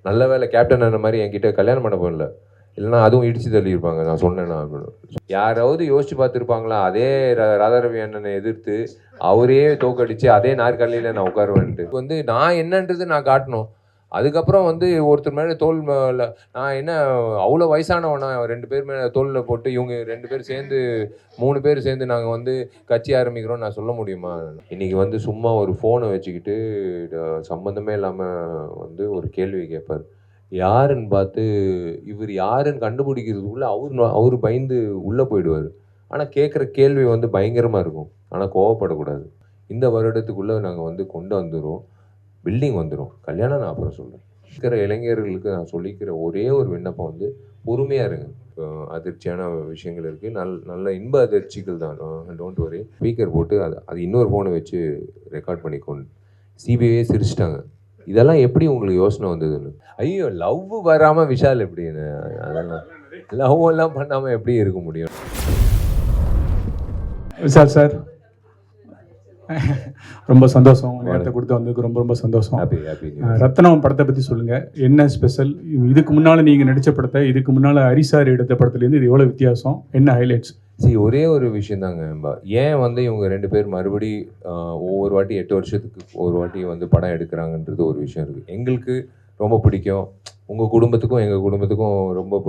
நல்ல வேலை கேப்டன் அந்த மாதிரி என்கிட்ட கல்யாணம் பண்ண போகல, இல்லைன்னா அதுவும் இடிச்சு தள்ளியிருப்பாங்க நான் சொன்னேன்னா. யாராவது யோசிச்சு பார்த்துருப்பாங்களா அதே ராதாரவி அண்ணனை எதிர்த்து அவரே தோக்கடிச்சு அதே நாற்காலியில் நான் உட்காருவேன்ட்டு. வந்து நான் என்னன்றது நான் காட்டணும். அதுக்கப்புறம் வந்து ஒருத்தர் மேலே தோல் மேலே நான் என்ன அவ்வளோ வயசானவனா 2 பேர் மேலே தோளில் போட்டு இவங்க 2 பேர் சேர்ந்து 3 பேர் சேர்ந்து நாங்கள் வந்து கட்சி ஆரம்பிக்கிறோம்னு நான் சொல்ல முடியுமா? இன்னைக்கு வந்து சும்மா ஒரு ஃபோனை வச்சுக்கிட்டு சம்மந்தமே இல்லாமல் வந்து ஒரு கேள்வி கேட்பார். யாருன்னு பார்த்து இவர் யாருன்னு கண்டுபிடிக்கிறதுக்குள்ள அவரு பயந்து உள்ளே போயிடுவார். ஆனால் கேட்குற கேள்வி வந்து பயங்கரமாக இருக்கும். ஆனால் கோவப்படக்கூடாது. இந்த வருடத்துக்குள்ளே நாங்கள் வந்து கொண்டு வந்துடுவோம். பில்டிங் வந்துடும். கல்யாணம் நான் அப்புறம் சொல்கிறேன். இருக்கிற இளைஞர்களுக்கு நான் சொல்லிக்கிற ஒரே ஒரு விண்ணப்பம் வந்து பொறுமையாக இருங்க. அதிர்ச்சியான விஷயங்கள் இருக்குது. நல்ல இன்ப அதிர்ச்சிகள் தான். Don't worry. ஸ்பீக்கர் போட்டு அது இன்னொரு ஃபோனை வச்சு ரெக்கார்ட் பண்ணிக்கொண்டு சிபிஐயே சிரிச்சிட்டாங்க. இதெல்லாம் எப்படி உங்களுக்கு யோசனை வந்ததுன்னு? ஐயோ, லவ் வராமல் விஷால் எப்படின்னு? அதெல்லாம் லவ் எல்லாம் பண்ணாமல் எப்படி இருக்க முடியும்? விஷால் சார் ரொம்ப சந்தோஷம். நேரத்தை கொடுத்து வந்ததுக்கு ரொம்ப ரொம்ப சந்தோஷம். ரத்னம் படத்தை பற்றி சொல்லுங்கள். என்ன ஸ்பெஷல்? இதுக்கு முன்னால் நீங்கள் நடித்த படத்தை இதுக்கு முன்னால் ஹரிசார் எடுத்த படத்துலேருந்து இது எவ்வளோ வித்தியாசம்? என்ன ஹைலைட்ஸ்? ஒரே ஒரு விஷயம் தாங்க. ஏன் வந்து இவங்க 2 பேர் மறுபடி ஒவ்வொரு வாட்டி 8 வருஷத்துக்கு ஒரு வாட்டி வந்து படம் எடுக்கிறாங்கன்றது ஒரு விஷயம் இருக்குது. எங்களுக்கு ரொம்ப பிடிக்கும். உங்கள் குடும்பத்துக்கும் எங்கள் குடும்பத்துக்கும் ரொம்ப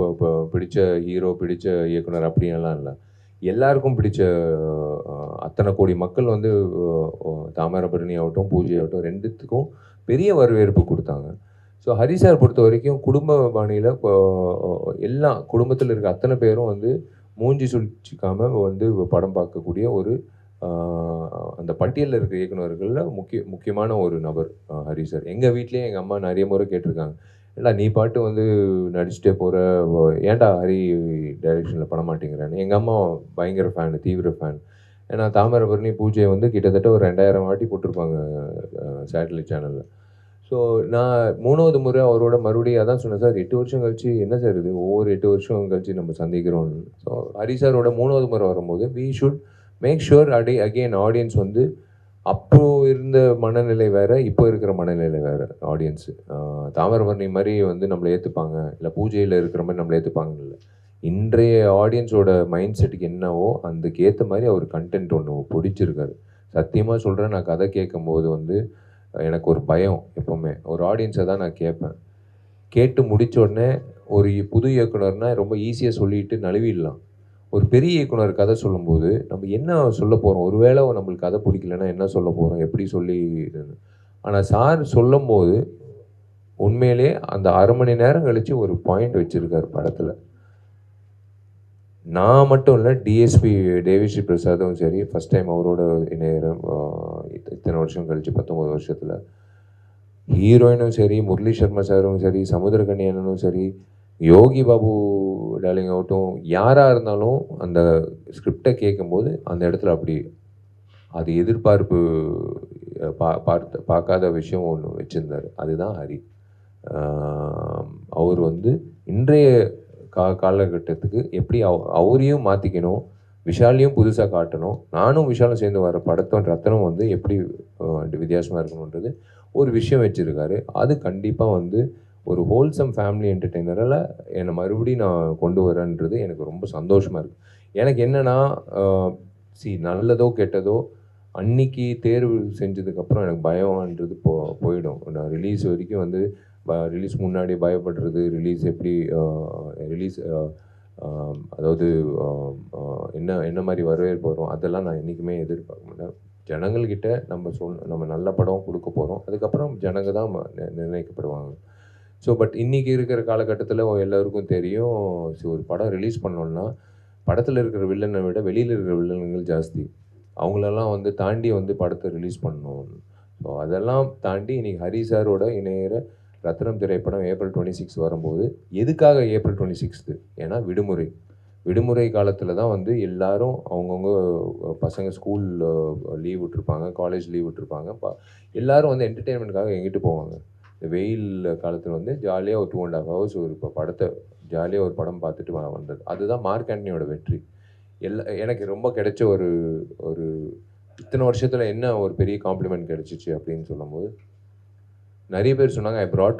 பிடிச்ச ஹீரோ, பிடிச்ச இயக்குனர் அப்படின்லாம் இல்லை. எல்லாருக்கும் பிடிச்ச அத்தனை கோடி மக்கள் வந்து தாமிரபரணி ஆகட்டும், பூஜை ஆகட்டும், 2த்துக்கும் பெரிய வரவேற்பு கொடுத்தாங்க. ஸோ ஹரிசார் பொறுத்த வரைக்கும் குடும்ப பாணியில் எல்லா குடும்பத்தில் இருக்க அத்தனை பேரும் வந்து மூஞ்சி சுழிச்சிக்காமல் வந்து படம் பார்க்கக்கூடிய ஒரு அந்த பட்டியலில் இருக்கிற இயக்குநர்களில் முக்கியமான ஒரு நபர் ஹரிசார். எங்கள் வீட்லேயே எங்கள் அம்மா நிறைய முறை கேட்டிருக்காங்க, ஏண்டா நீ பாட்டு வந்து நடிச்சுட்டே போகிற, ஏன்டா ஹரி டைரெக்ஷனில் பண்ண மாட்டேங்கிறேன்னு. எங்கள் அம்மா பயங்கர ஃபேனு, தீவிர ஃபேன். ஏன்னா தாமிரபரணி பூஜையை வந்து கிட்டத்தட்ட ஒரு 2000 வாட்டி போட்டிருப்பாங்க சேட்டலைட் சேனலில். ஸோ நான் 3வது முறை அவரோட மறுபடியும் அதான் சொன்னேன், சார் 8 வருஷம் கழிச்சு என்ன சார் இது, ஒவ்வொரு 8 வருஷம் கழிச்சு நம்ம சந்திக்கிறோம்னு. ஸோ ஹரி சாரோட 3வது முறை வரும்போது we should make sure again audience வந்து அப்போது இருந்த மனநிலை வேறு, இப்போ இருக்கிற மனநிலை வேறு. ஆடியன்ஸு தாமிரபரணி மாதிரி வந்து நம்மளை ஏற்றுப்பாங்க, இல்லை பூஜையில் இருக்கிற மாதிரி நம்மளை ஏற்றுப்பாங்கன்னு இல்லை. இன்றைய ஆடியன்ஸோட மைண்ட் செட்டுக்கு என்னவோ அதுக்கு ஏற்ற மாதிரி அவர் கண்டென்ட் ஒன்று பிடிச்சிருக்காரு. சத்தியமாக சொல்கிறேன், நான் கதை கேட்கும்போது வந்து எனக்கு ஒரு பயம். எப்போவுமே ஒரு ஆடியன்ஸை தான் நான் கேட்பேன். கேட்டு முடித்த உடனே ஒரு புது இயக்குனர்னால் ரொம்ப ஈஸியாக சொல்லிட்டு நழுவிடலாம். ஒரு பெரிய இயக்குனர் கதை சொல்லும்போது நம்ம என்ன சொல்ல போகிறோம், ஒருவேளை நம்மளுக்கு கதை பிடிக்கலன்னா என்ன சொல்ல போகிறோம், எப்படி சொல்லி. ஆனால் சார் சொல்லும் போது உண்மையிலே அந்த 1/2 மணி நேரம் கழித்து ஒரு பாயிண்ட் வச்சுருக்கார் படத்தில். நான் மட்டும் இல்லை, டிஎஸ்பி தேவிஸ்ரீ பிரசாதும் சரி, ஃபஸ்ட் டைம் அவரோட இணையற இத்தனை வருஷம் கழித்து 19 வருஷத்தில் ஹீரோயினும் சரி, முரளி சர்மா சாரும் சரி, சமுத்திரகனி அண்ணனும் சரி, யோகி பாபு டார்லிங் ஆகட்டும், யாராக இருந்தாலும் அந்த ஸ்கிரிப்டை கேட்கும்போது அந்த இடத்துல அப்படி அது எதிர்பார்ப்பு பார்க்காத விஷயம் ஒன்று வச்சுருந்தார். அதுதான் ஹரி. அவர் வந்து இன்றைய காலகட்டத்துக்கு எப்படி அவரையும் மாற்றிக்கணும், விஷாலையும் புதுசாக காட்டணும், நானும் விஷாலும் சேர்ந்து வர படத்தோட ரத்தனம் வந்து எப்படி வித்தியாசமாக இருக்கணுன்றது ஒரு விஷயம் வச்சுருக்காரு. அது கண்டிப்பாக வந்து ஒரு ஹோல்சம் ஃபேமிலி என்டர்டெய்னரில் என்னை மறுபடியும் நான் கொண்டு வரேன்றது எனக்கு ரொம்ப சந்தோஷமாக இருக்குது. எனக்கு என்னென்னா, நல்லதோ கெட்டதோ அன்னைக்கு தேர்வு செஞ்சதுக்கப்புறம் எனக்கு பயம்ன்றது போயிடும். நான் ரிலீஸ் வரைக்கும் வந்து ரிலீஸ் முன்னாடி பயப்படுறது, ரிலீஸ் எப்படி ரிலீஸ் அதாவது என்ன மாதிரி வரவேற்பு வரும், அதெல்லாம் நான் என்றைக்குமே எதிர்பார்க்க மாட்டேன். ஜனங்கள்கிட்ட நம்ம நல்ல படம் கொடுக்க போகிறோம், அதுக்கப்புறம் ஜனங்க தான் நிர்ணயிக்கப்படுவாங்க. ஸோ பட் இன்றைக்கி இருக்கிற காலகட்டத்தில் எல்லோருக்கும் தெரியும், ஒரு படம் ரிலீஸ் பண்ணோன்னா படத்தில் இருக்கிற வில்லனை விட வெளியில் இருக்கிற வில்லன்கள் ஜாஸ்தி. அவங்களெல்லாம் வந்து தாண்டி வந்து படத்தை ரிலீஸ் பண்ணணும். ஸோ அதெல்லாம் தாண்டி இன்றைக்கி ஹரி சாரோட இணையிற ரத்னம் திரைப்படம் April 26 வரும்போது, எதுக்காக April 26? ஏன்னா விடுமுறை காலத்தில் தான் வந்து எல்லாரும் அவங்கவுங்க பசங்க ஸ்கூல் லீவ் விட்டுருப்பாங்க, காலேஜ் லீவ் விட்டுருப்பாங்க. எல்லோரும் வந்து என்டர்டெயின்மெண்ட்டுக்காக எங்கிட்டு போவாங்க. இந்த வெயில் காலத்தில் வந்து ஜாலியாக ஒரு 2.5 ஹவர்ஸ் ஒரு படத்தை ஜாலியாக ஒரு படம் பார்த்துட்டு வந்தது. அதுதான் மார்க் ஆண்டனியோட வெற்றி. எனக்கு ரொம்ப கிடைச்ச ஒரு இத்தனை வருஷத்தில் என்ன ஒரு பெரிய காம்ப்ளிமெண்ட் கிடைச்சிச்சு அப்படின்னு சொல்லும்போது, நிறைய பேர் சொன்னாங்க ஐ brought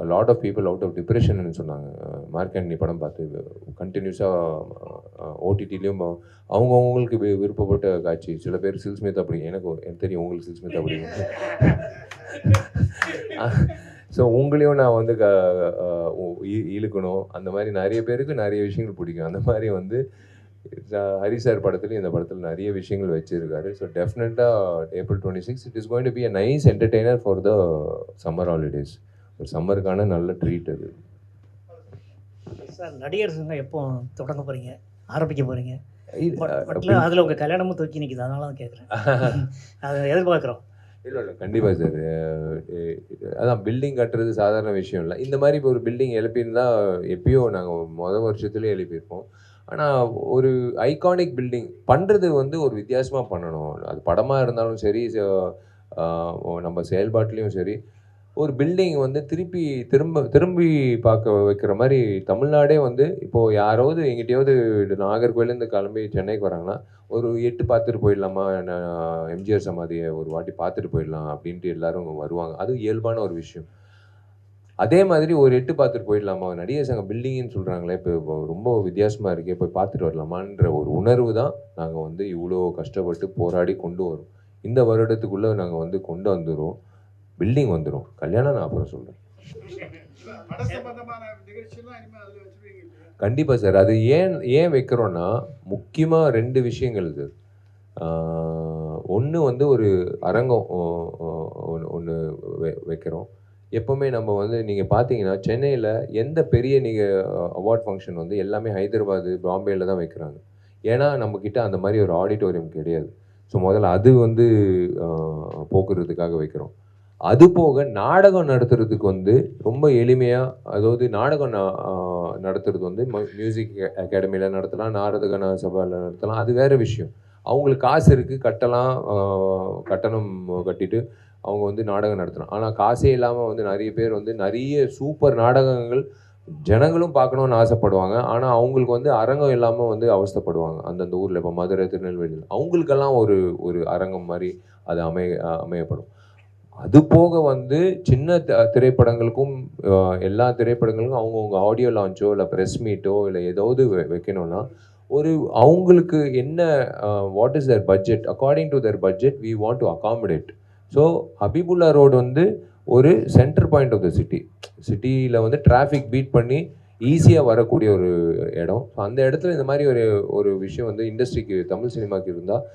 a lot of people out of depressionன்னு சொன்னாங்க. மார்க் ஆண்டனி படம் பார்த்து கண்டினியூஸாக ஓடிடிலையும் அவங்கவுங்களுக்கு விருப்பப்பட்ட காட்சி. சில பேர் சில் ஸ்மித் அப்படி, எனக்கு தெரியும் உங்களுக்கு சில் ஸ்மித் அப்படி. ஸோ உங்களையும் நான் வந்து இழுக்கணும். அந்த மாதிரி நிறைய பேருக்கு நிறைய விஷயங்கள் பிடிக்கும். அந்த மாதிரி வந்து ஹரி சார் படத்துலையும் இந்த படத்தில் நிறைய விஷயங்கள் வச்சுருக்காரு. ஸோ டெஃபினட்டாக April 26 it is going to be a nice entertainer for the summer holidays. ஒரு சம்மருக்கான நல்ல ட்ரீட் அது. சார் நடிகர் சங்கம் எப்போ தொடங்க போகிறீங்க, ஆரம்பிக்க போகிறீங்க? அதில் உங்கள் கல்யாணமும் தூக்கி நிற்கிது, அதனால தான் கேட்குறேன். அதை எதிர்பார்க்குறோம். இல்லை கண்டிப்பாக சார். அதான் பில்டிங் கட்டுறது சாதாரண விஷயம் இல்லை. இந்த மாதிரி இப்போ ஒரு பில்டிங் எழுப்பியிருந்தா எப்பயோ நாங்கள் வருஷத்துலேயே எழுப்பியிருப்போம். ஆனால் ஒரு ஐகானிக் பில்டிங் பண்ணுறது வந்து ஒரு வித்தியாசமாக பண்ணணும். அது படமாக இருந்தாலும் சரி, நம்ம செயல்பாட்டிலையும் சரி, ஒரு பில்டிங் வந்து திரும்பி பார்க்க வைக்கிற மாதிரி தமிழ்நாடே வந்து இப்போது யாராவது எங்கிட்டையாவது நாகர்கோவிலேருந்து கிளம்பி சென்னைக்கு வராங்கன்னா ஒரு 8 பார்த்துட்டு போயிடலாமா, எம்ஜிஆர் சமாதியை ஒரு வாட்டி பார்த்துட்டு போயிடலாம் அப்படின்ட்டு எல்லாரும் வருவாங்க. அது இயல்பான ஒரு விஷயம். அதே மாதிரி ஒரு 8 பார்த்துட்டு போயிடலாமா, நடிகர் சங்கம் பில்டிங்னு சொல்கிறாங்களே இப்போ ரொம்ப வித்தியாசமாக இருக்கே, போய் பார்த்துட்டு வரலாமான்ற ஒரு உணர்வு தான் நாங்கள் வந்து இவ்வளோ கஷ்டப்பட்டு போராடி கொண்டு வரோம். இந்த வருடத்துக்குள்ளே நாங்கள் வந்து கொண்டு வந்துடுவோம். பில்டிங் வந்துடும். கல்யாணம் நான் அப்புறம் சொல்கிறேன். கண்டிப்பாக சார். அது ஏன் வைக்கிறோன்னா முக்கியமாக 2 விஷயங்கள் இது. ஒன்று வந்து ஒரு அரங்கம் ஒன்று வைக்கிறோம். எப்போவுமே நம்ம வந்து நீங்கள் பார்த்தீங்கன்னா சென்னையில் எந்த பெரிய அவார்ட் ஃபங்க்ஷன் வந்து எல்லாமே ஹைதராபாத், பாம்பேயில் தான் வைக்கிறாங்க. ஏன்னா நம்மக்கிட்ட அந்த மாதிரி ஒரு ஆடிட்டோரியம் கிடையாது. ஸோ முதல்ல அது வந்து போக்குறதுக்காக வைக்கிறோம். அது போக நாடகம் நடத்துறதுக்கு வந்து ரொம்ப எளிமையாக, அதாவது நாடகம் நடத்துறது வந்து மியூசிக் அகாடமியில் நடத்தலாம், நாடக சபாவில் நடத்தலாம். அது வேறு விஷயம். அவங்களுக்கு காசு இருக்குது, கட்டணம் கட்டிட்டு அவங்க வந்து நாடகம் நடத்தலாம். ஆனால் காசே இல்லாமல் வந்து நிறைய பேர் வந்து நிறைய சூப்பர் நாடகங்கள் ஜனங்களும் பார்க்கணுன்னு ஆசைப்படுவாங்க. ஆனால் அவங்களுக்கு வந்து அரங்கம் இல்லாமல் வந்து அவஸ்தைப்படுவாங்க. அந்தந்த ஊரில் இப்போ மதுரை, திருநெல்வேலியில் அவங்களுக்கெல்லாம் ஒரு அரங்கம் மாதிரி அது அமையப்படும். அது போக வந்து சின்ன திரைப்படங்களுக்கும் எல்லா திரைப்படங்களுக்கும் அவங்கவுங்க ஆடியோ லான்ச்சோ இல்லை ப்ரெஸ் மீட்டோ இல்லை ஏதாவது வைக்கணும்னா அவங்களுக்கு என்ன what is their budget, according to their budget we want to accommodate. So Habibullah road வந்து ஒரு சென்டர் பாயிண்ட் ஆஃப் த சிட்டியில் வந்து டிராஃபிக் பீட் பண்ணி ஈஸியாக வரக்கூடிய ஒரு இடம். ஸோ அந்த இடத்துல இந்த மாதிரி ஒரு விஷயம் வந்து இண்டஸ்ட்ரிக்கு, தமிழ் சினிமாவுக்கு இருந்தால்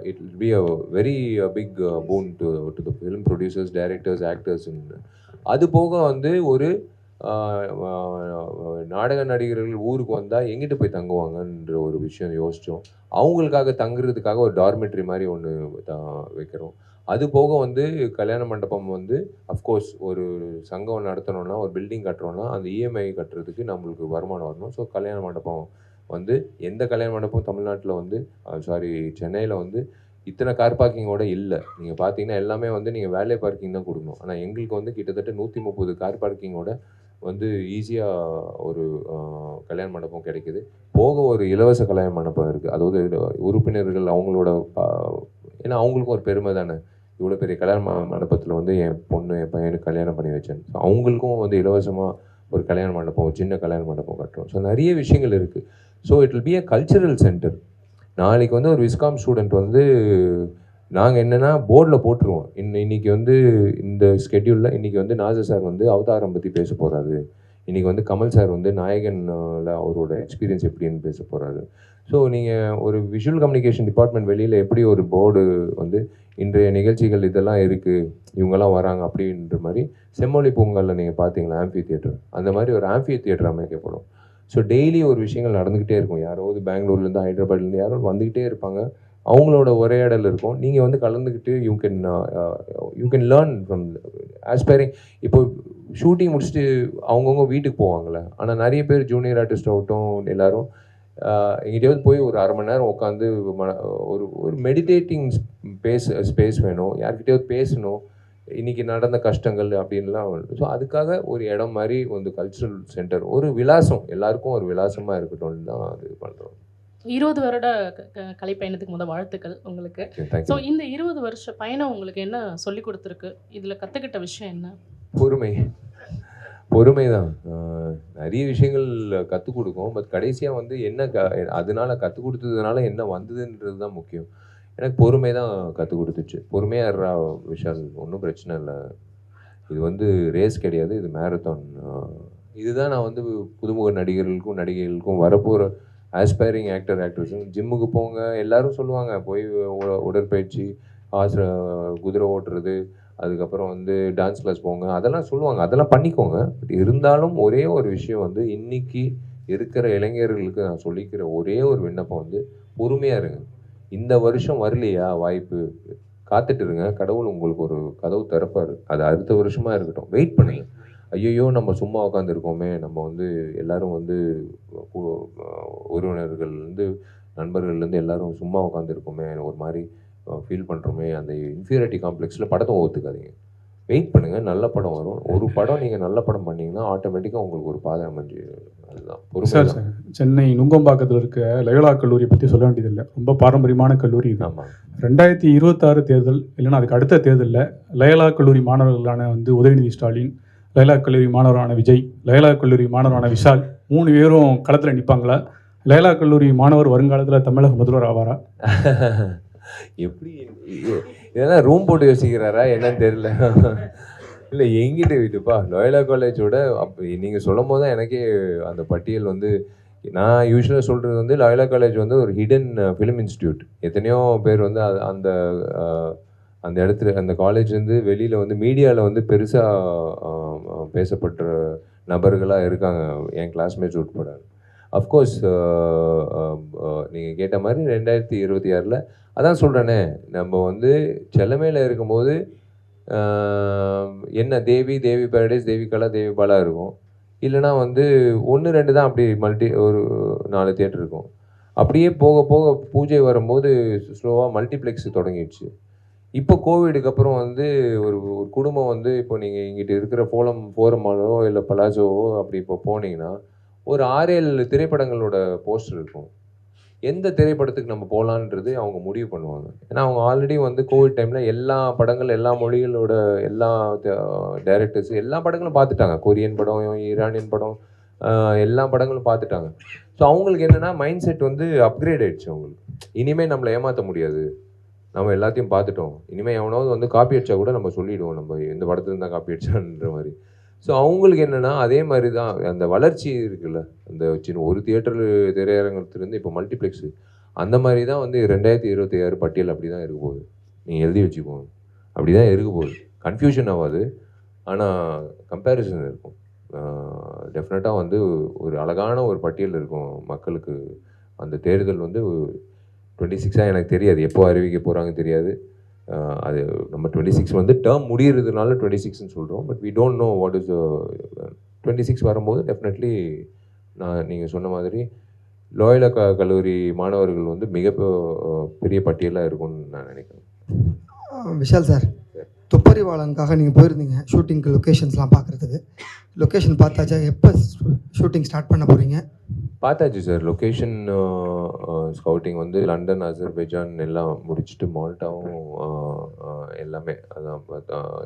it will be a very big boon to the film producers, directors, actors. அது போக வந்து ஒரு நாடக நடிகர்கள் ஊருக்கு வந்தால் எங்கிட்ட போய் தங்குவாங்கன்ற ஒரு விஷயம் யோசித்தோம். அவங்களுக்காக தங்குறதுக்காக ஒரு டார்மெட்ரி மாதிரி ஒன்று வைக்கிறோம். அது போக வந்து கல்யாண மண்டபம் வந்து அஃப்கோர்ஸ் ஒரு சங்கம் நடத்தணும்னா, ஒரு பில்டிங் கட்டுறோன்னா அந்த இஎம்ஐ கட்டுறதுக்கு நம்மளுக்கு வருமானம் வரணும். ஸோ கல்யாண மண்டபம் வந்து எந்த கல்யாண மண்டபம் தமிழ்நாட்டில் வந்து சென்னையில் வந்து இத்தனை கார் பார்க்கிங்கோட இல்லை. நீங்கள் பார்த்தீங்கன்னா எல்லாமே வந்து நீங்கள் வேலை பார்க்கிங் தான் கொடுக்கணும். ஆனால் எங்களுக்கு வந்து கிட்டத்தட்ட 130 கார் பார்க்கிங்கோட வந்து ஈஸியாக ஒரு கல்யாண மண்டபம் கிடைக்குது. போக ஒரு இலவச கல்யாண மண்டபம் இருக்குது. அதாவது உறுப்பினர்கள் அவங்களோட, ஏன்னா அவங்களுக்கும் ஒரு பெருமை தானே, இவ்வளோ பெரிய கல்யாண மண்டபத்தில் வந்து என் பொண்ணு என் பையனுக்கு கல்யாணம் பண்ணி வச்சேன். ஸோ அவங்களுக்கும் வந்து இலவசமாக ஒரு கல்யாண மண்டபம், ஒரு சின்ன கல்யாண மண்டபம் கட்டுறோம். ஸோ நிறைய விஷயங்கள் இருக்குது. So it will be a cultural centre. நாளைக்கு வந்து ஒரு விஸ்காம் ஸ்டூடெண்ட் வந்து நாங்கள் என்னென்னா போர்டில் போட்டுருவோம், இன்னைக்கு வந்து இந்த ஸ்கெட்யூலில் இன்றைக்கி வந்து நாசர் சார் வந்து அவதாரம் பற்றி பேச போகிறாரு, இன்றைக்கி வந்து கமல் சார் வந்து நாயகனில் அவரோட எக்ஸ்பீரியன்ஸ் எப்படின்னு பேச போகிறாரு. ஸோ நீங்கள் ஒரு விஷுவல் கம்யூனிகேஷன் டிபார்ட்மெண்ட் வெளியில் எப்படி ஒரு போர்டு வந்து இன்றைய நிகழ்ச்சிகள் இதெல்லாம் இருக்குது, இவங்கெல்லாம் வராங்க அப்படின்ற மாதிரி செம்மொழி பூங்காலில் நீங்கள் பார்த்தீங்களா ஆம்பி தியேட்டர், அந்த மாதிரி ஒரு ஆம்பி தியேட்டர் அமைக்கப்படும். ஸோ டெய்லி ஒரு விஷயங்கள் நடந்துக்கிட்டே இருக்கும். யாராவது பெங்களூர்லேருந்து, ஹைதராபாத்லேருந்து யாராவது வந்துக்கிட்டே இருப்பாங்க. அவங்களோட உரையாடல் இருக்கும். நீங்கள் வந்து கலந்துக்கிட்டு you can learn from aspiring. இப்போ ஷூட்டிங் முடிச்சுட்டு அவங்கவுங்க வீட்டுக்கு போவாங்கள்ல, ஆனால் நிறைய பேர் ஜூனியர் ஆர்டிஸ்ட் ஆகட்டும் எல்லோரும் எங்கிட்டையாவது போய் ஒரு 1/2 மணி நேரம் உட்காந்து ஒரு மெடிடேட்டிங் ஸ்பேஸ் வேணும், யார்கிட்டயாவது பேசணும், இன்றைக்கி நடந்த கஷ்டங்கள் அப்படின்லாம். ஸோ அதுக்காக ஒரு இடம் மாதிரி வந்து கல்ச்சுரல் சென்டர், ஒரு விலாசம், எல்லாருக்கும் ஒரு விலாசமாக இருக்கட்டும்னு தான் அது பண்ணுறோம். 20 வருட கலை பயணத்துக்கு வாழ்த்துக்கள் உங்களுக்கு. ஸோ இந்த 20 வருஷ பயணம் உங்களுக்கு என்ன சொல்லி கொடுத்துருக்கு? இதில் கற்றுக்கிட்ட விஷயம் என்ன? பொறுமை தான். நிறைய விஷயங்கள் கற்றுக் கொடுக்கும். பட் கடைசியாக வந்து என்ன அதனால கற்றுக் கொடுத்ததுனால என்ன வந்ததுன்றது தான் முக்கியம். எனக்கு பொறுமை தான் கற்றுக் கொடுத்துச்சு. பொறுமையாக இருறா விஷால், ஒன்றும் பிரச்சனை இல்லை. இது வந்து ரேஸ் கிடையாது, இது மேரத்தான். இதுதான் நான் வந்து புதுமுக நடிகர்களுக்கும் நடிகைகளுக்கும் வரப்போகிற ஆஸ்பைரிங் ஆக்ட்ரஸ் ஜிம்முக்கு போங்க எல்லாரும் சொல்லுவாங்க, போய் உடற்பயிற்சி, குதிரை ஓட்டுறது, அதுக்கப்புறம் வந்து டான்ஸ் கிளாஸ் போங்க, அதெல்லாம் சொல்லுவாங்க, அதெல்லாம் பண்ணிக்கோங்க. பட் இருந்தாலும் ஒரே ஒரு விஷயம் வந்து இன்னைக்கு இருக்கிற இளைஞர்களுக்கு நான் சொல்லிக்கிற ஒரே ஒரு விண்ணப்பம் வந்து பொறுமையாக இருங்க. இந்த வருஷம் வரலையா வாய்ப்பு, காத்துட்டு இருங்க, கடவுள் உங்களுக்கு ஒரு கதவு திறப்பார். அது அடுத்த வருஷமாக இருக்கட்டும், வெயிட் பண்ணுங்க. ஐயோ நம்ம சும்மா உட்காந்துருக்கோமே, நம்ம வந்து எல்லாரும் வந்து உறவினர்கள்லேருந்து நண்பர்கள்லேருந்து எல்லாரும் சும்மா உட்காந்துருக்கோமே, ஒரு மாதிரி ஃபீல் பண்ணுறோமே, அந்த இன்ஃபீரியாரிட்டி காம்ப்ளெக்ஸில் படத்தை ஒத்துக்காதீங்க. வெயிட் பண்ணுங்கள், நல்ல படம் வரும். ஒரு படம் நீங்கள் நல்ல படம் பண்ணிங்கன்னா ஆட்டோமேட்டிக்காக உங்களுக்கு ஒரு பாதை அமைஞ்சு. அதுதான் பொறுமை. சார் சென்னை நுங்கம்பாக்கத்தில் இருக்க லயோலா கல்லூரியை பற்றி சொல்ல வேண்டியதில்லை, ரொம்ப பாரம்பரியமான கல்லூரி இது. ஆமாம். 2026 தேர்தல் இல்லைன்னா அதுக்கு அடுத்த தேர்தலில் லயோலா கல்லூரி மாணவர்களான வந்து உதயநிதி ஸ்டாலின், லயோலா கல்லூரி மாணவரான விஜய், லயோலா கல்லூரி மாணவரான விஷால் 3 பேரும் களத்தில் நிற்பாங்களா? லயோலா கல்லூரி மாணவர் வருங்காலத்தில் தமிழக முதல்வர் ஆவாரா? எப்படி இதெல்லாம் ரூம் போட்டு யோசிக்கிறாரா என்னன்னு தெரியல. இல்லை எங்கிட்ட வீட்டுப்பா, லயோலா காலேஜோட நீங்கள் சொல்லும் போது தான் எனக்கே அந்த பட்டியல் வந்து, நான் யூஸ்வலாக சொல்கிறது வந்து லயோலா காலேஜ் வந்து ஒரு ஹிடன் ஃபிலிம் இன்ஸ்டியூட். எத்தனையோ பேர் வந்து அந்த அந்த இடத்துல அந்த காலேஜ்லேருந்து வெளியில் வந்து மீடியாவில் வந்து பெருசாக பேசப்படுற நபர்களாக இருக்காங்க, என் கிளாஸ்மேட்ஸ் உட்பட. அஃப்கோர்ஸ் நீங்கள் கேட்ட மாதிரி 2026 அதான் சொல்கிறேனே, நம்ம வந்து செல்லமேல இருக்கும்போது என்ன தேவி பேரடைஸ், தேவி கலா, தேவி பாலா இருக்கும். இல்லைனா வந்து 1-2 தான் அப்படி ஒரு 4 தியேட்டர் இருக்கும். அப்படியே போக போக பூஜை வரும்போது ஸ்லோவாக மல்டிப்ளெக்ஸ் தொடங்கிடுச்சு. இப்போ கோவிடுக்கு அப்புறம் வந்து ஒரு குடும்பம் வந்து இப்போ நீங்கள் இங்கிட்ட இருக்கிற ஃபோரமாலோ இல்லை பலாசோவோ அப்படி இப்போ போனீங்கன்னா ஒரு 6-7 திரைப்படங்களோட போஸ்டர் இருக்கும். எந்த திரைப்படத்துக்கு நம்ம போகலான்றது அவங்க முடிவு பண்ணுவாங்க. ஏன்னா அவங்க ஆல்ரெடி வந்து கோவிட் டைமில் எல்லா படங்கள், எல்லா மொழிகளோட எல்லா டைரக்டர்ஸ் எல்லா படங்களும் பார்த்துட்டாங்க. கொரியன் படம், ஈரானியன் படம், எல்லா படங்களும் பார்த்துட்டாங்க. ஸோ அவங்களுக்கு என்னென்னா மைண்ட் செட் வந்து அப்கிரேட் ஆகிடுச்சு அவங்களுக்கு. இனிமேல் நம்மளை ஏமாற்ற முடியாது, நம்ம எல்லாத்தையும் பார்த்துட்டோம், இனிமேல் எவனாவது வந்து காப்பி அடித்தா கூட நம்ம சொல்லிவிடுவோம் நம்ம இந்த படத்துலேருந்து தான் காப்பி அடிச்சான்ற மாதிரி. ஸோ அவங்களுக்கு என்னென்னா அதே மாதிரி தான் அந்த வளர்ச்சி இருக்குல்ல, அந்த சின்ன ஒரு திரையரங்கத்துலேருந்து இப்போ மல்டிப்ளெக்ஸு, அந்த மாதிரி தான் வந்து 2026 பட்டியல் அப்படி தான் இருக்க போகுது. நீங்கள் எழுதி வச்சுக்கோங்க, அப்படி தான் இருக்க போகுது. கன்ஃபியூஷன் ஆகாது, ஆனால் கம்பேரிசன் இருக்கும். டெஃபினட்டாக வந்து ஒரு அழகான ஒரு பட்டியல் இருக்கும் மக்களுக்கு. அந்த தேர்தல் வந்து 26 எனக்கு தெரியாது, எப்போ அறிவிக்க போகிறாங்க தெரியாது. அது நம்ம 26 வந்து டேர்ம் முடிகிறதுனால 26ன்னு சொல்கிறோம். But we don't know what is 26 வரும்போது டெஃபினெட்லி நீங்கள் சொன்ன மாதிரி லயோலா கல்லூரி மாணவர்கள் வந்து பெரிய பட்டியலாக இருக்கும்னு நான் நினைக்கிறேன். விஷால் சார், துப்பறிவாளனுக்காக நீங்கள் போயிருந்தீங்க ஷூட்டிங்க்கு, லொக்கேஷன்ஸ்லாம் பார்க்குறதுக்கு. லொக்கேஷன் பார்த்தாச்சா? எப்போ ஷூட்டிங் ஸ்டார்ட் பண்ண போகிறீங்க? பார்த்தாச்சு சார். லொக்கேஷன் ஸ்கவுட்டிங் வந்து லண்டன், அசர்பைஜான் எல்லாம் முடிச்சுட்டு மால்ட்டாவும் எல்லாமே. அதான்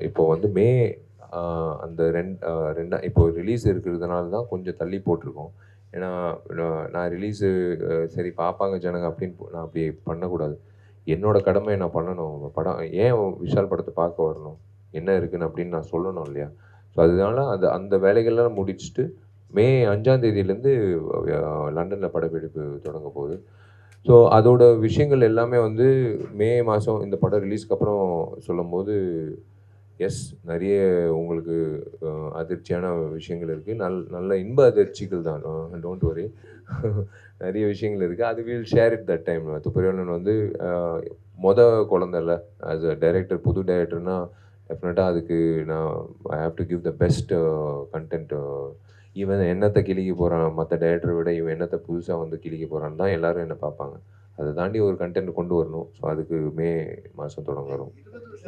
இப்போ வந்து மே அந்த இப்போ ரிலீஸ் இருக்கிறதுனால தான் கொஞ்சம் தள்ளி போட்டிருக்கோம். ஏன்னா நான் ரிலீஸு சரி பார்ப்பாங்க ஜனங்க அப்படின்னு நான் அப்படி பண்ணக்கூடாது. என்னோட கடமை நான் பண்ணணும். படம் ஏன் விஷால் படத்தை பார்க்க வரணும், என்ன இருக்குன்னு அப்படின்னு நான் சொல்லணும் இல்லையா? ஸோ அதனால அந்த வேலைகள்லாம் முடிச்சுட்டு மே 5ஆம் தேதியிலேருந்து லண்டனில் படப்பிடிப்பு தொடங்க போகுது. ஸோ அதோட விஷயங்கள் எல்லாமே வந்து மே மாதம் இந்த படம் ரிலீஸ்க்கு அப்புறம் சொல்லும் போது எஸ் நிறைய உங்களுக்கு அதிர்ச்சியான விஷயங்கள் இருக்குது. நல்ல இன்ப அதிர்ச்சிகள் தான், டோன்ட் வரி. நிறைய விஷயங்கள் இருக்குது. அது will share it that time. Thupparivaalan வந்து குழந்தைல ஆஸ் அ டைரக்டர், புது டைரக்டர்னா டெஃபினட்டாக அதுக்கு நான் I have to give the best content. இவன் என்னத்தை கிழிக்க போகிறான், மற்ற டைரக்டரை விட இவன் என்னத்தை புதுசாக வந்து கிழிக்க போகிறான்னு தான் எல்லோரும் என்னை பார்ப்பாங்க. அதை தாண்டி ஒரு கண்டென்ட் கொண்டு வரணும். ஸோ அதுக்கு மே மாதம் தொடங்குறோம்.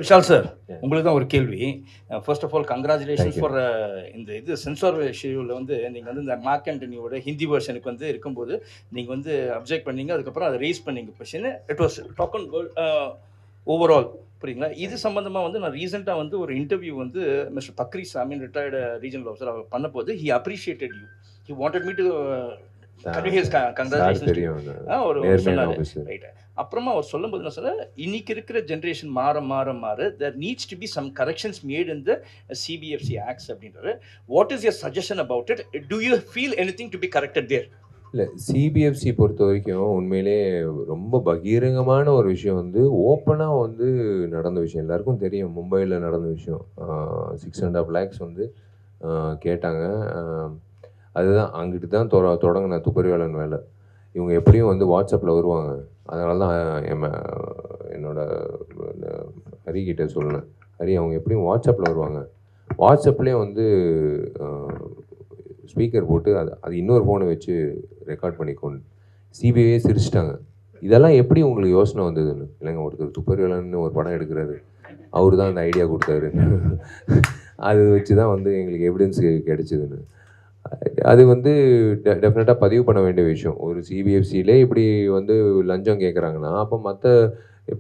விஷால் சார், உங்களுக்கு தான் ஒரு கேள்வி. First of all congratulations Thank you. For இந்த இது சென்சார் ஷெடியூலில் வந்து நீங்கள் வந்து இந்த மார்க் ஆண்டனியோட ஹிந்தி வெர்ஷனுக்கு வந்து இருக்கும்போது நீங்கள் வந்து அப்ஜெக்ட் பண்ணீங்க, அதுக்கப்புறம் அதை ரேஸ் பண்ணீங்க question. It was talk on overall, புரியுங்களா? இது சம்மந்தமாக வந்து நான் ரீசெண்டாக வந்து ஒரு இன்டர்வியூ வந்து மிஸ்டர் பக்ரி சாமின் ரிட்டையர்டு ரீஜனல் ஆஃபீஸர் அவர் பண்ணபோது he appreciated you. He wanted me to congratulations தெரியும் ஒரு நேர்மையான சொன்னார். ஆஃபீஸர். ரைட். அப்புறமா அவர் சொல்லும்போது நான் சொல்ல, இன்னைக்கு இருக்கிற ஜென்ரேஷன் மாற there needs to be some corrections made in the CBFC acts அப்படின்றது. What is your suggestion about it? Do you feel anything to be corrected there? இல்லை, சிபிஎஃப்சி பொறுத்த வரைக்கும் உண்மையிலே ரொம்ப பகிரங்கமான ஒரு விஷயம் வந்து ஓப்பனாக வந்து நடந்த விஷயம். எல்லாருக்கும் தெரியும் மும்பையில் நடந்த விஷயம். 6.5 lakhs வந்து கேட்டாங்க. அதுதான் அங்கிட்டு தான் தொடங்கின துப்பறிவாளன் வேலை. இவங்க எப்படியும் வந்து வாட்ஸ்அப்பில் வருவாங்க. அதனால தான் என்னோட ஹரிக்கிட்ட சொன்னேன், ஹரி அவங்க எப்படியும் வாட்ஸ்அப்பில் வருவாங்க, வாட்ஸ்அப்லேயே வந்து ஸ்பீக்கர் போட்டு அது இன்னொரு ஃபோனை வச்சு ரெக்கார்ட் பண்ணிக்கொண்டு சிபிஐயே சிரிச்சிட்டாங்க. இதெல்லாம் எப்படி உங்களுக்கு யோசனை வந்ததுன்னு. இல்லைங்க, ஒருத்தர் துப்பறிவாளன்னு ஒரு படம் எடுக்கிறாரு, அவர் தான் அந்த ஐடியா கொடுத்தாரு. அது வச்சு தான் வந்து எங்களுக்கு எவிடன்ஸ் கிடைச்சிதுன்னு. அது வந்து டெஃபினட்டாக பதிவு பண்ண வேண்டிய விஷயம். ஒரு சிபிஎஃப்சியிலே இப்படி வந்து லஞ்சம் கேட்குறாங்கன்னா, அப்போ மற்ற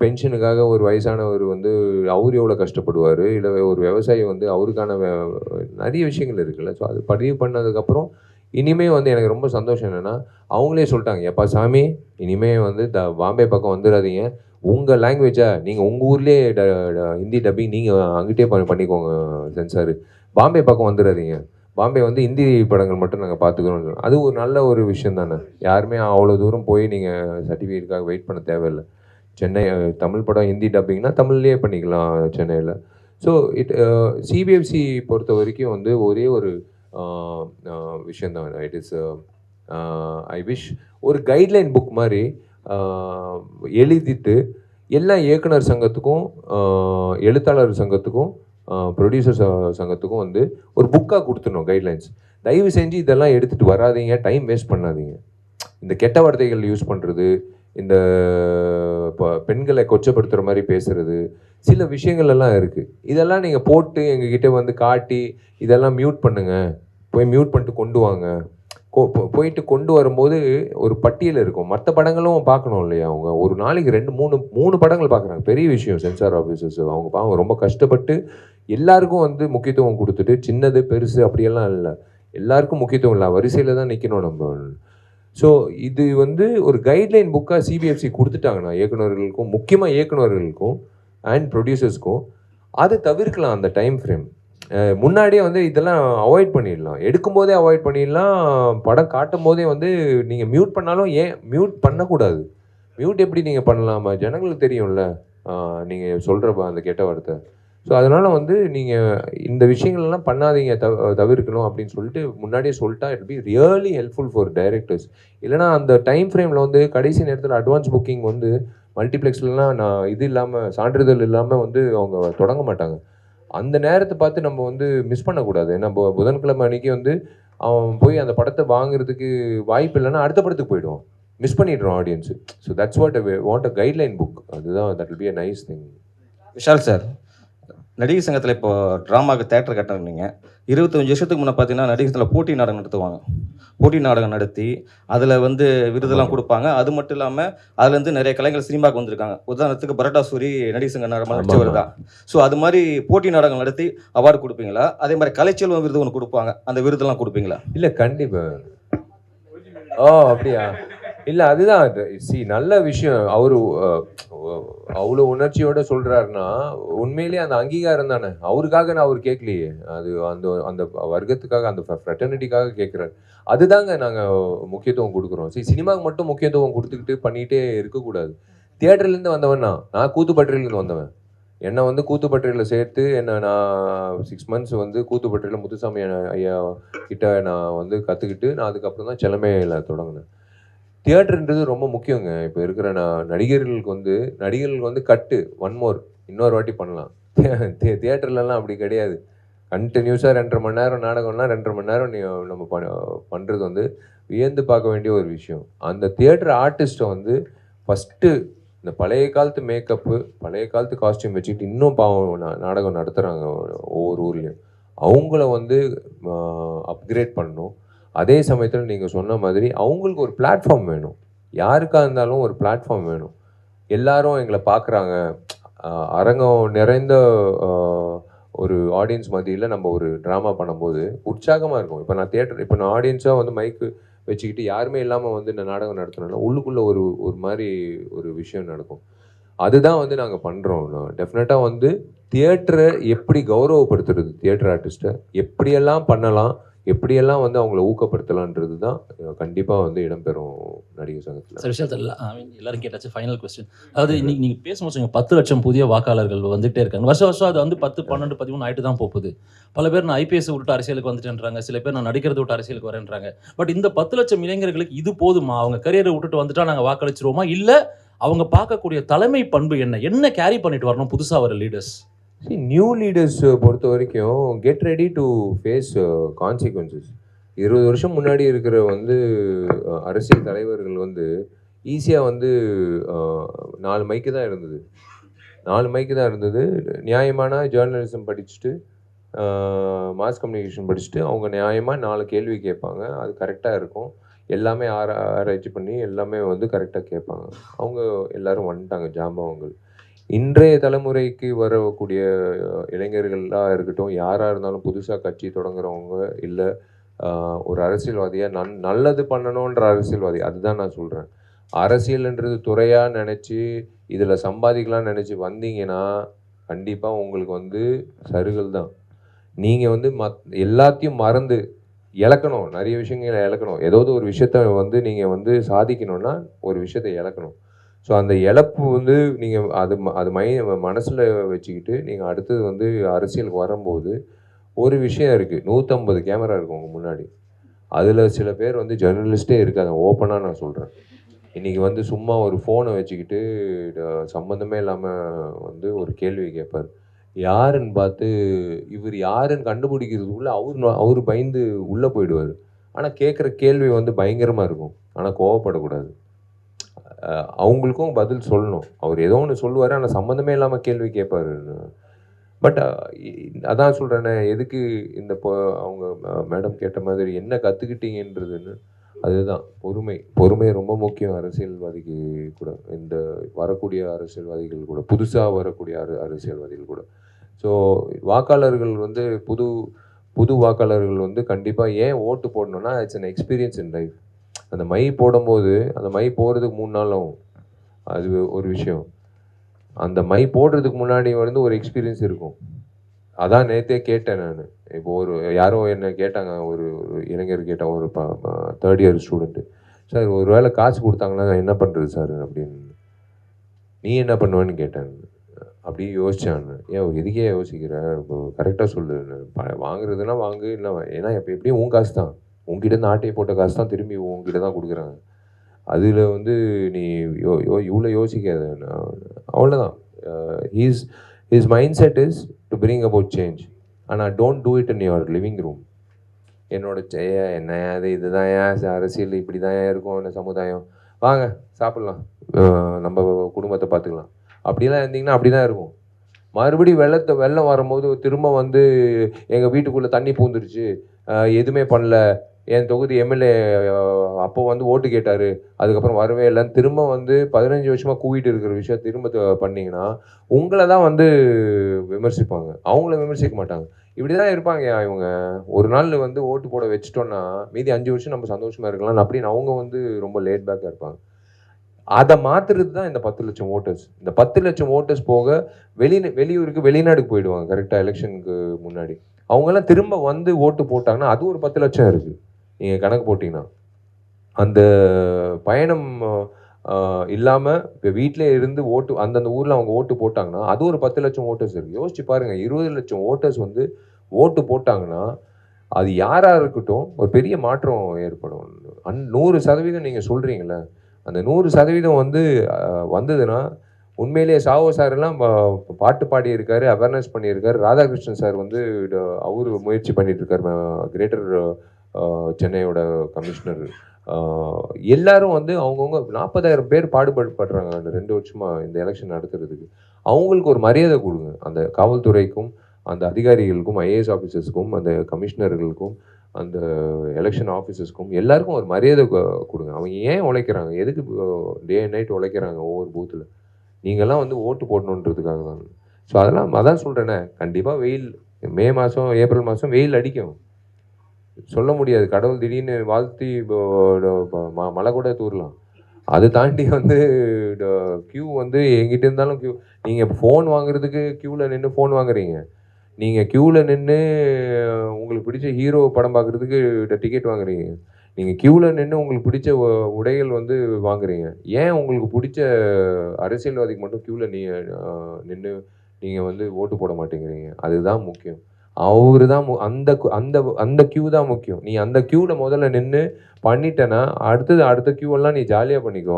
பென்ஷனுக்காக ஒரு வயசானவர் வந்து அவர் எவ்வளோ கஷ்டப்படுவார், இல்லை ஒரு விவசாயி வந்து அவருக்கான நிறைய விஷயங்கள் இருக்குல்ல. ஸோ அது பதிவு பண்ணதுக்கப்புறம் இனிமேல் வந்து எனக்கு ரொம்ப சந்தோஷம் என்னென்னா, அவங்களே சொல்லிட்டாங்க, எப்பா சாமி இனிமேல் வந்து பாம்பே பக்கம் வந்துடாதீங்க, உங்கள் லாங்குவேஜா நீங்கள் உங்கள் ஊர்லேயே ஹிந்தி டப்பிங் நீங்கள் அங்கிட்டே பண்ணிக்கோங்க சென்சார், பாம்பே பக்கம் வந்துடாதீங்க, பாம்பே வந்து ஹிந்தி படங்கள் மட்டும் நாங்கள் பார்த்துக்கிறோம். அது ஒரு நல்ல ஒரு விஷயம் தானே. யாருமே அவ்வளோ தூரம் போய் நீங்கள் சர்டிஃபிகேட்டுக்காக வெயிட் பண்ண தேவையில்லை. சென்னை தமிழ் படம் ஹிந்தி டப்பிங்னா தமிழ்லேயே பண்ணிக்கலாம் சென்னையில். ஸோ சிபிஎஃப்சி பொறுத்த வரைக்கும் வந்து ஒரே ஒரு விஷயந்தான். இட் இஸ் ஐ விஷ் ஒரு கைட்லைன் புக் மாதிரி எழுதிட்டு எல்லா இயக்குனர் சங்கத்துக்கும் எழுத்தாளர் சங்கத்துக்கும் ப்ரொடியூசர் சங்கத்துக்கும் வந்து ஒரு புக்காக கொடுத்துடணும் கைட்லைன்ஸ். தயவு செஞ்சு இதெல்லாம் எடுத்துகிட்டு வராதிங்க, டைம் வேஸ்ட் பண்ணாதீங்க. இந்த கெட்ட வார்த்தைகள் யூஸ் பண்ணுறது, இந்த பெண்களை கொச்சப்படுத்துகிற மாதிரி பேசுகிறது, சில விஷயங்கள் எல்லாம் இருக்குது. இதெல்லாம் நீங்கள் போட்டு எங்ககிட்ட வந்து காட்டி இதெல்லாம் மியூட் பண்ணுங்கள், போய் மியூட் பண்ணிட்டு கொண்டு வாங்க, போயிட்டு கொண்டு வரும்போது ஒரு பட்டியல் இருக்கும். மற்ற படங்களும் பார்க்கணும் இல்லையா? அவங்க ஒரு நாளைக்கு 2-3 படங்கள் பார்க்குறாங்க. பெரிய விஷயம் சென்சார் ஆஃபீஸர்ஸ். அவங்க பாவம் ரொம்ப கஷ்டப்பட்டு எல்லாருக்கும் வந்து முக்கியத்துவம் கொடுத்துட்டு, சின்னது பெருசு அப்படியெல்லாம் இல்லை, எல்லாருக்கும் முக்கியத்துவம் இல்லை, வரிசையில் தான் நிற்கணும் நம்ம. ஸோ இது வந்து ஒரு கைட்லைன் புக்காக சிபிஎஃப்சி கொடுத்துட்டாங்கன்னா இயக்குநர்களுக்கும், முக்கியமாக இயக்குநர்களுக்கும் அண்ட் ப்ரொடியூசர்ஸ்க்கும், அதை தவிர்க்கலாம். அந்த டைம் ஃப்ரேம் முன்னாடியே வந்து இதெல்லாம் அவாய்ட் பண்ணிடலாம், எடுக்கும்போதே அவாய்ட் பண்ணிடலாம். படம் காட்டும் போதே வந்து நீங்கள் மியூட் பண்ணாலும் ஏன் மியூட் பண்ணக்கூடாது? மியூட் எப்படி நீங்கள் பண்ணலாமா? ஜனங்களுக்கு தெரியும்ல நீங்கள் சொல்கிற அந்த கெட்ட வார்த்தை. ஸோ அதனால் வந்து நீங்கள் இந்த விஷயங்கள்லாம் பண்ணாதீங்க, தவிர்க்கணும் அப்படின்னு சொல்லிட்டு முன்னாடியே சொல்லிட்டா it be really helpful for directors. இல்லைனா அந்த டைம் ஃப்ரேமில் வந்து கடைசி நேரத்தில் அட்வான்ஸ் புக்கிங் வந்து மல்டிப்ளெக்ஸ்லாம் நான் இது இல்லாமல், சான்றிதழ் இல்லாமல் வந்து அவங்க தொடங்க மாட்டாங்க. அந்த நேரத்தை பார்த்து நம்ம வந்து மிஸ் பண்ணக்கூடாது. ஏன்னா புதன்கிழமை அன்றைக்கி வந்து அவன் போய் அந்த படத்தை வாங்குறதுக்கு வாய்ப்பு இல்லைன்னா அடுத்த படத்துக்கு போயிடுவான், மிஸ் பண்ணிடுறோம் audience. So that's what a guideline book. அதுதான் that will be a nice thing. Vishal sir, நடிகர் சங்கத்தில் இப்போ ட்ராமாவுக்கு தேட்டர் கட்டினீங்க. 25 வருஷத்துக்கு முன்னே பார்த்தீங்கன்னா நடிகர் சங்கத்தில் போட்டி நாடகம் நடத்துவாங்க. போட்டி நாடகம் நடத்தி அதில் வந்து விருதெல்லாம் கொடுப்பாங்க. அது மட்டும் இல்லாமல் அதுலேருந்து நிறைய கலைஞர்கள் சினிமாவுக்கு வந்திருக்காங்க. உதாரணத்துக்கு பரோட்டா சூரி நடிகர் சங்க நடிச்சவர் தான். ஸோ அது மாதிரி போட்டி நாடகம் நடத்தி அவார்டு கொடுப்பீங்களா? அதே மாதிரி கலைச்செல்வம் விருது ஒன்று கொடுப்பாங்க, அந்த விருதெல்லாம் கொடுப்பீங்களா? இல்லை, கண்டிப்பாக. அப்படியா? இல்லை, அதுதான் நல்ல விஷயம். அவர் அவ்வளோ உணர்ச்சியோடு சொல்கிறாருன்னா உண்மையிலேயே அந்த அங்கீகாரம் தானே. அவருக்காக நான் அவர் கேட்கலையே, அது அந்த வர்க்கத்துக்காக, அந்த ஃப்ரெட்டர்னிட்டிக்காக கேட்குறாரு. அதுதாங்க நாங்கள் முக்கியத்துவம் கொடுக்குறோம். சினிமாவுக்கு மட்டும் முக்கியத்துவம் கொடுத்துக்கிட்டு பண்ணிகிட்டே இருக்கக்கூடாது. தியேட்டர்லேருந்து வந்தவன் நான் கூத்துப்பட்டியிலேருந்து வந்தவன். என்னை வந்து கூத்துப்பட்டியில் சேர்த்து நான் 6 months வந்து கூத்துப்பட்டியில் முத்துசாமி ஐயா கிட்ட நான் வந்து கற்றுக்கிட்டு நான் அதுக்கப்புறம் தான் செலமையில் தொடங்கினேன். தியேட்டருன்றது ரொம்ப முக்கியங்க. இப்போ இருக்கிற நடிகர்களுக்கு வந்து கட்டு இன்னொரு வாட்டி பண்ணலாம். தியேட்டர்லலாம் அப்படி கிடையாது. கண்டினியூஸாக 2.5 மணி நேரம் நாடகம்னா 2.5 மணி நேரம் நம்ம பண்ணுறது வந்து வியந்து பார்க்க வேண்டிய ஒரு விஷயம். அந்த தியேட்டர் ஆர்டிஸ்ட்டை வந்து ஃபஸ்ட்டு இந்த பழைய காலத்து மேக்கப்பு, பழைய காலத்து காஸ்டியூம் வச்சுக்கிட்டு இன்னும் பாவம் நாடகம் நடத்துகிறாங்க ஒவ்வொரு ஊர்லேயும். அவங்கள வந்து அப்கிரேட் பண்ணணும். அதே சமயத்தில் நீங்கள் சொன்ன மாதிரி அவங்களுக்கு ஒரு பிளாட்ஃபார்ம் வேணும். யாருக்காக இருந்தாலும் ஒரு பிளாட்ஃபார்ம் வேணும். எல்லாரும் எங்களை பார்க்குறாங்க, அரங்கம் நிறைந்த ஒரு ஆடியன்ஸ் மத்தியில் நம்ம ஒரு ட்ராமா பண்ணும்போது உற்சாகமாக இருக்கும். இப்போ நான் ஆடியன்ஸாக வந்து மைக்கு வச்சுக்கிட்டு யாருமே இல்லாமல் வந்து இந்த நாடகம் நடத்தினோம்னா உள்ளுக்குள்ளே ஒரு மாதிரி ஒரு விஷயம் நடக்கும். அதுதான் வந்து நாங்கள் பண்ணுறோம். டெஃபினட்டாக வந்து தியேட்டரை எப்படி கௌரவப்படுத்துறது, தியேட்டர் ஆர்டிஸ்ட்டை எப்படியெல்லாம் பண்ணலாம், எப்படியெல்லாம் வந்து அவங்கள ஊக்கப்படுத்தலான்றது தான் கண்டிப்பாக வந்து இடம்பெறும் நடிகர் சங்கத்தில். சார் விஷயம் தெரியல, எல்லாரும் கேட்டாச்சு. ஃபைனல் கொஸ்டின், அதாவது இன்னைக்கு நீங்கள் பேசும்போது சொன்னீங்க 10 லட்சம் புதிய வாக்காளர்கள் வந்துகிட்டே இருக்காங்க. வருஷம் அது வந்து 10, 12, 13 ஆகிட்டு தான் போகுது. பல பேர் நான் ஐபிஎஸ் விட்டு அரசியலுக்கு வந்துட்டேன்றாங்க, சில பேர் நான் நடிக்கிறத விட்டு அரசியலுக்கு வரேன்றாங்க. பட் இந்த 10 லட்சம் இளைஞர்களுக்கு இது போதுமா? அவங்க கரியரை விட்டுட்டு வந்துட்டா நாங்கள் வாக்களிச்சிருவோமா? இல்லை அவங்க பார்க்கக்கூடிய தலைமை பண்பு என்ன கேரி பண்ணிட்டு வரணும் புதுசாக வர லீடர்ஸ்? நியூ லீடர்ஸ் பொறுத்த வரைக்கும் get ready to face consequences. 20 வருஷம் முன்னாடி இருக்கிற வந்து அரசியல் தலைவர்கள் வந்து ஈஸியாக வந்து 4 மைக்கு தான் இருந்தது. 4 மைக்கு தான் இருந்தது. நியாயமான ஜேர்னலிசம் படிச்சுட்டு, மாஸ் கம்யூனிகேஷன் படிச்சுட்டு அவங்க நியாயமாக 4 கேள்வி கேட்பாங்க. அது கரெக்டாக இருக்கும். எல்லாமே ஆராய்ச்சி பண்ணி எல்லாமே வந்து கரெக்டாக கேட்பாங்க. அவங்க எல்லாரும் வந்துட்டாங்க ஜாம்பவங்கள். இன்றைய தலைமுறைக்கு வரக்கூடிய இளைஞர்களாக இருக்கட்டும், யாராக இருந்தாலும் புதுசாக கட்சி தொடங்குறவங்க, இல்லை ஒரு அரசியல்வாதியாக நல்லது பண்ணணுன்ற அரசியல்வாதி, அதுதான் நான் சொல்கிறேன். அரசியல்ன்றது துறையாக நினச்சி இதில் சம்பாதிக்கலாம்னு நினச்சி வந்தீங்கன்னா கண்டிப்பாக உங்களுக்கு வந்து சருகல் தான். நீங்கள் வந்து எல்லாத்தையும் மறந்து இழக்கணும், நிறைய விஷயங்களை இழக்கணும். ஏதாவது ஒரு விஷயத்த வந்து நீங்கள் வந்து சாதிக்கணும்னா ஒரு விஷயத்தை இழக்கணும். ஸோ அந்த இழப்பு வந்து நீங்கள் அது மனசில் வச்சுக்கிட்டு நீங்கள் அடுத்தது வந்து அரசியலுக்கு வரும்போது ஒரு விஷயம் இருக்குது. 150 கேமரா இருக்கும் உங்கள் முன்னாடி. அதில் சில பேர் வந்து ஜேர்னலிஸ்ட்டே இருக்காங்க. ஓப்பனாக நான் சொல்கிறேன். இன்றைக்கி வந்து சும்மா ஒரு ஃபோனை வச்சுக்கிட்டு சம்மந்தமே இல்லாமல் வந்து ஒரு கேள்வி கேட்பார். யாருன்னு பார்த்து இவர் யாருன்னு கண்டுபிடிக்கிறதுக்குள்ளே அவர் பயந்து உள்ளே போயிடுவார். ஆனால் கேட்குற கேள்வி வந்து பயங்கரமாக இருக்கும். ஆனால் கோவப்படக்கூடாது. அவங்களுக்கும் பதில் சொல்லணும். அவர் ஏதோ ஒன்று சொல்லுவார், ஆனால் சம்மந்தமே இல்லாமல் கேள்வி கேட்பார். பட் அதான் சொல்கிறேன்னே, எதுக்கு இந்த அவங்க மேடம் கேட்ட மாதிரி என்ன கற்றுக்கிட்டீங்கன்றதுன்னு, அதுதான் பொறுமை ரொம்ப முக்கியம் அரசியல்வாதிக்கு கூட. இந்த வரக்கூடிய அரசியல்வாதிகள் கூட, புதுசாக வரக்கூடிய அரசியல்வாதிகள் கூட. ஸோ வாக்காளர்கள் வந்து புது வாக்காளர்கள் வந்து கண்டிப்பாக ஏன் ஓட்டு போடணும்னா, it's an experience in life. அந்த மை போடும்போது அந்த மை போடுறதுக்கு 3 நாள் ஆகும். அது ஒரு விஷயம். அந்த மை போடுறதுக்கு முன்னாடி வந்து ஒரு எக்ஸ்பீரியன்ஸ் இருக்கும். அதான் நேற்றே கேட்டேன் நான். இப்போ யாரோ என்ன கேட்டாங்க, ஒரு இளைஞர் கேட்டாங்க, ஒரு 3rd இயர் ஸ்டூடெண்ட்டு. சார் ஒரு வேளை காசு கொடுத்தாங்கன்னா என்ன பண்ணுறது சார் அப்படின்னு. நீ என்ன பண்ணுவேன்னு கேட்டேன். அப்படியே யோசித்தான். ஏன் எதுக்கே யோசிக்கிற, இப்போ கரெக்டாக சொல்லு. வாங்குறதுன்னா வாங்கு, இல்லை ஏன்னா இப்போ எப்படியும் உன் காசு தான், உங்ககிட்ட ஆட்டையை போட்ட காசு தான் திரும்பி உங்ககிட்ட தான் கொடுக்குறாங்க. அதில் வந்து நீ இவ்வளோ யோசிக்காத. அவ்வளோதான். His mindset is to bring about change. ஆனால் don't do it in your living room. என்னோட என்ன அது இதுதான் ஏன் அரசியல் இப்படி தான் இருக்கும், என்ன சமுதாயம், வாங்க சாப்பிட்லாம், நம்ம குடும்பத்தை பார்த்துக்கலாம், அப்படிலாம் இருந்தீங்கன்னா அப்படி தான் இருக்கும். மறுபடியும் வெள்ளம் வரும்போது திரும்ப வந்து எங்கள் வீட்டுக்குள்ளே தண்ணி பூந்துருச்சு, எதுவுமே பண்ணல, என் தொகுதி எம்எல்ஏ அப்போ வந்து ஓட்டு கேட்டார், அதுக்கப்புறம் வரவே இல்லைன்னு திரும்ப வந்து 15 வருஷமாக கூவிட்டு இருக்கிற விஷயம் திரும்ப பண்ணிங்கன்னா உங்களை தான் வந்து விமர்சிப்பாங்க, அவங்கள விமர்சிக்க மாட்டாங்க. இப்படி தான் இருப்பாங்க இவங்க. ஒரு நாள் வந்து ஓட்டு போட வச்சிட்டோன்னா மீதி 5 வருஷம் நம்ம சந்தோஷமாக இருக்கலாம் அப்படின்னு அவங்க வந்து ரொம்ப லேட் பேக்காக இருப்பாங்க. அதை மாற்றுறது தான் இந்த 10 லட்சம் ஓட்டர்ஸ். இந்த 10 லட்சம் ஓட்டர்ஸ் போக வெளியூருக்கு வெளிநாடுக்கு போயிடுவாங்க கரெக்டாக எலெக்ஷனுக்கு முன்னாடி. அவங்கெல்லாம் திரும்ப வந்து ஓட்டு போட்டாங்கன்னா அது ஒரு 10 லட்சம் இருக்குது. நீங்கள் கணக்கு போட்டிங்கன்னா அந்த பயணம் இல்லாமல் இப்போ வீட்டிலே இருந்து ஓட்டு அந்தந்த ஊரில் அவங்க ஓட்டு போட்டாங்கன்னா அது ஒரு 10 லட்சம் ஓட்டர்ஸ் இருக்குது. யோசிச்சு பாருங்கள், 20 லட்சம் ஓட்டர்ஸ் வந்து ஓட்டு போட்டாங்கன்னா அது யாராக இருக்கட்டும் ஒரு பெரிய மாற்றம் ஏற்படும். 100% நீங்கள் சொல்கிறீங்களே, அந்த 100% வந்து வந்ததுன்னா உண்மையிலேயே சாவோ சார் எல்லாம் பாட்டு பாடியிருக்காரு, அவேர்னஸ் பண்ணியிருக்காரு. ராதாகிருஷ்ணன் சார் வந்து அவர் முயற்சி பண்ணிட்டு இருக்காரு, கிரேட்டர் சென்னையோட கமிஷனர், எல்லாரும் வந்து அவங்கவுங்க 40,000 பேர் பாடுபடுறாங்க அந்த 2 வருஷமாக இந்த எலெக்ஷன் நடத்துறதுக்கு. அவங்களுக்கு ஒரு மரியாதை கொடுங்க. அந்த காவல்துறைக்கும், அந்த அதிகாரிகளுக்கும், ஐஏஎஸ் ஆஃபீஸர்ஸ்க்கும், அந்த கமிஷனர்களுக்கும், அந்த எலெக்ஷன் ஆஃபீஸர்ஸ்க்கும் எல்லாருக்கும் ஒரு மரியாதை கொடுங்க. அவங்க ஏன் உழைக்கிறாங்க, எதுக்கு டே அண்ட் நைட் உழைக்கிறாங்க ஒவ்வொரு பூத்தில்? நீங்கள்லாம் வந்து ஓட்டு போடணுன்றதுக்காக தான். ஸோ அதெல்லாம் அதான் சொல்கிறேனே, கண்டிப்பாக வெயில் மே மாதம் ஏப்ரல் மாதம் வெயில் அடிக்கும், சொல்ல முடியாது. கடவுள் திடீர்னு வாழ்த்தி மழை கூட தூரலாம். அதை தாண்டி வந்து க்யூ வந்து எங்கிட்ட இருந்தாலும் க்யூ. நீங்கள் ஃபோன் வாங்குறதுக்கு க்யூவில் நின்று ஃபோன் வாங்குறீங்க, நீங்கள் க்யூவில் நின்று உங்களுக்கு பிடிச்ச ஹீரோ படம் பார்க்குறதுக்கு டிக்கெட் வாங்குறீங்க, நீங்கள் க்யூவில் நின்று உங்களுக்கு பிடிச்ச உடைகள் வந்து வாங்குறீங்க. ஏன் உங்களுக்கு பிடிச்ச அரசியல்வாதிக்கு மட்டும் க்யூவில் நின்று நீங்கள் வந்து ஓட்டு போட மாட்டேங்கிறீங்க? அதுதான் முக்கியம். அவரு தான் அந்த அந்த அந்த க்யூ தான் முக்கியம். நீ அந்த க்யூவில் முதல்ல நின்று பண்ணிட்டேன்னா அடுத்த க்யூவெல்லாம் நீ ஜாலியாக பண்ணிக்கோ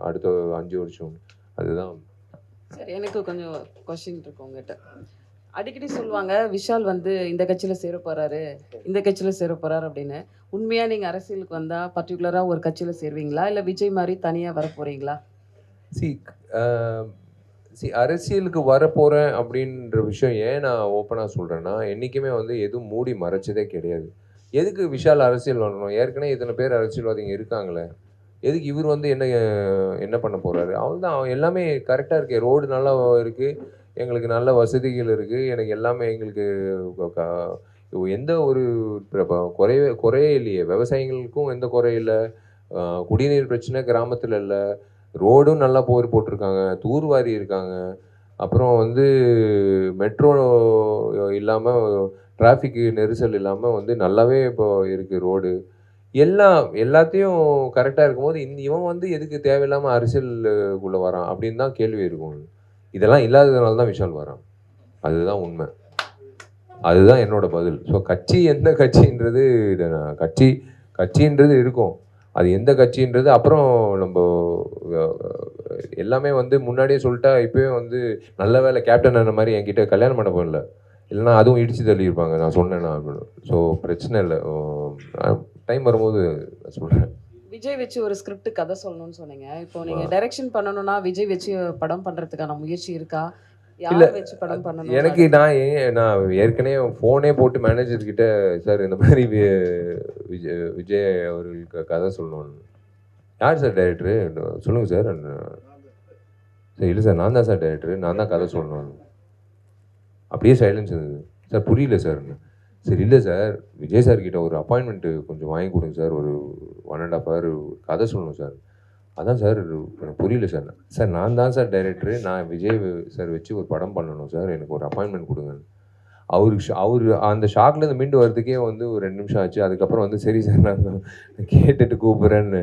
அடுத்த 5 வருஷம். அதுதான். சரி, எனக்கு கொஞ்சம் கொஸ்டின் இருக்கு உங்ககிட்ட. அடிக்கடி சொல்லுவாங்க விஷால் வந்து இந்த கட்சியில் சேர போகிறாரு, இந்த கட்சியில் சேர போகிறாரு அப்படின்னு. உண்மையாக நீங்கள் அரசியலுக்கு வந்தால் பர்டிகுலராக ஒரு கட்சியில் சேருவீங்களா, இல்லை விஜய் மாதிரி தனியாக வர போகிறீங்களா? அரசியலுக்கு வரப்போகிறேன் அப்படின்ற விஷயம் ஏன் நான் ஓப்பனாக சொல்கிறேன்னா, என்றைக்குமே வந்து எதுவும் மூடி மறைச்சதே கிடையாது. எதுக்கு விஷால் அரசியல் வரணும்? ஏற்கனவே இத்தனை பேர் அரசியல்வாதிங்க இருக்காங்களே, எதுக்கு இவர் வந்து என்ன பண்ண போகிறாரு? அவள் தான், அவன் எல்லாமே கரெக்டாக இருக்கு. ரோடு நல்லா இருக்குது, எங்களுக்கு நல்ல வசதிகள் இருக்குது, எனக்கு எல்லாமே எங்களுக்கு எந்த ஒரு குறையே இல்லையே. விவசாயிகளுக்கும் எந்த குறையும் இல்லை, குடிநீர் பிரச்சனை கிராமத்தில் இல்லை, ரோடும் நல்லா போட்டிருக்காங்க, தூர்வாரி இருக்காங்க. அப்புறம் வந்து மெட்ரோ இல்லாமல், டிராஃபிக்கு நெரிசல் இல்லாமல் வந்து நல்லாவே இப்போ இருக்குது ரோடு. எல்லாத்தையும் கரெக்டாக இருக்கும்போது இவன் வந்து எதுக்கு தேவையில்லாமல் அரசியலுக்குள்ளே வரான் அப்படின்னு தான் கேள்வி இருக்கும். இதெல்லாம் இல்லாததுனால தான் விஷால் வரான். அதுதான் உண்மை, அதுதான் என்னோட பதில். ஸோ எந்த கட்சின்றது கட்சின்றது இருக்கும், அது எந்த கட்சின்றது அப்புறம் நம்ம எல்லாமே வந்து முன்னாடியே சொல்லிட்டா. இப்போயே வந்து நல்ல வேலை கேப்டன் அந்த மாதிரி என்கிட்ட கல்யாணம் பண்ண போகல, இல்லைன்னா அதுவும் இடித்து தள்ளியிருப்பாங்க நான் சொன்னேன்னா. ஸோ பிரச்சனை இல்லை, டைம் வரும்போது சொல்கிறேன். விஜய் வச்சு ஒரு ஸ்கிரிப்ட் கதை சொல்லணும்னு சொன்னீங்க. இப்போ நீங்கள் டைரக்ஷன் பண்ணணும்னா விஜய் வச்சு படம் பண்ணுறதுக்கான முயற்சி இருக்கா? இல்லை, வச்சு படம் பண்ணணும்? எனக்கு நான் ஏற்கனவே ஃபோனே போட்டு மேனேஜர்கிட்ட, சார் இந்த மாதிரி விஜய் அவர்களுக்கு கதை சொல்லணும். யார் சார் டைரக்டரு? சொல்லுங்கள் சார். சார் இல்லை சார், நான் தான் சார் டைரக்டரு, நான் தான் கதை சொல்லணும். அப்படியே சைலன்ஸ் இருந்தது. சார் புரியல சார். சரி இல்லை சார், விஜய் சார் கிட்ட ஒரு அப்பாயின்மெண்ட்டு கொஞ்சம் வாங்கி கொடுங்க சார், ஒரு 1.5 hour கதை சொல்லணும் சார். அதான் சார் எனக்கு புரியல சார். சார் நான் தான் சார் டைரக்டரு, நான் விஜய் சார் வச்சு ஒரு படம் பண்ணணும் சார், எனக்கு ஒரு அப்பாயின்மெண்ட் கொடுங்க. அவர் அந்த ஷாக்லேருந்து மீண்டு வரதுக்கே வந்து ஒரு 2 நிமிஷம் ஆச்சு. அதுக்கப்புறம் வந்து சரி சார் நான் கேட்டுட்டு கூப்பிட்றேன்னு.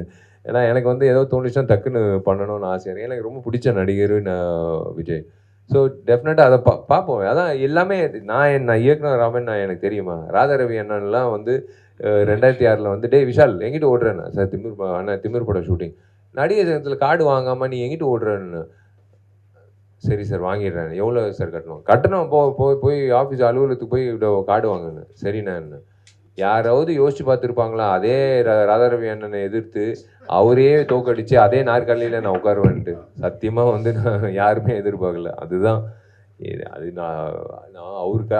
ஏன்னா எனக்கு வந்து ஏதோ தோணுச்சுன்னா டக்குன்னு பண்ணணும்னு ஆசை. எனக்கு ரொம்ப பிடிச்ச நடிகர் விஜய். ஸோ டெஃபினட்டாக அதை பார்ப்போம். அதான் எல்லாமே நான் இயக்குனர் ராமன் எனக்கு தெரியுமா? ராதாரவி அண்ணன்லாம் வந்து 2006 வந்து டே விஷால் எங்கிட்ட ஓடுறேன்னா சார், திமிர் படம் ஷூட்டிங், நடிகர் சங்கத்தில் கார்டு வாங்காமல் நீ எங்கிட்ட ஓடுறேன்னு. சரி சார் வாங்கிடுறேன். எவ்வளோ சார் கட்டணும் போய் ஆஃபீஸ் அலுவலகத்துக்கு போய் கார்டு வாங்கன்னு. சரிண்ணா. யாராவது யோசிச்சு பார்த்துருப்பாங்களா? அதே ராதாரவி அண்ணனை எதிர்த்து அவரே தோக்கடிச்சு அதே நாற்காலியில் நான் உட்காருவேன்ட்டு சத்தியமாக வந்து நான் யாருமே எதிர்பார்க்கல. அதுதான் அது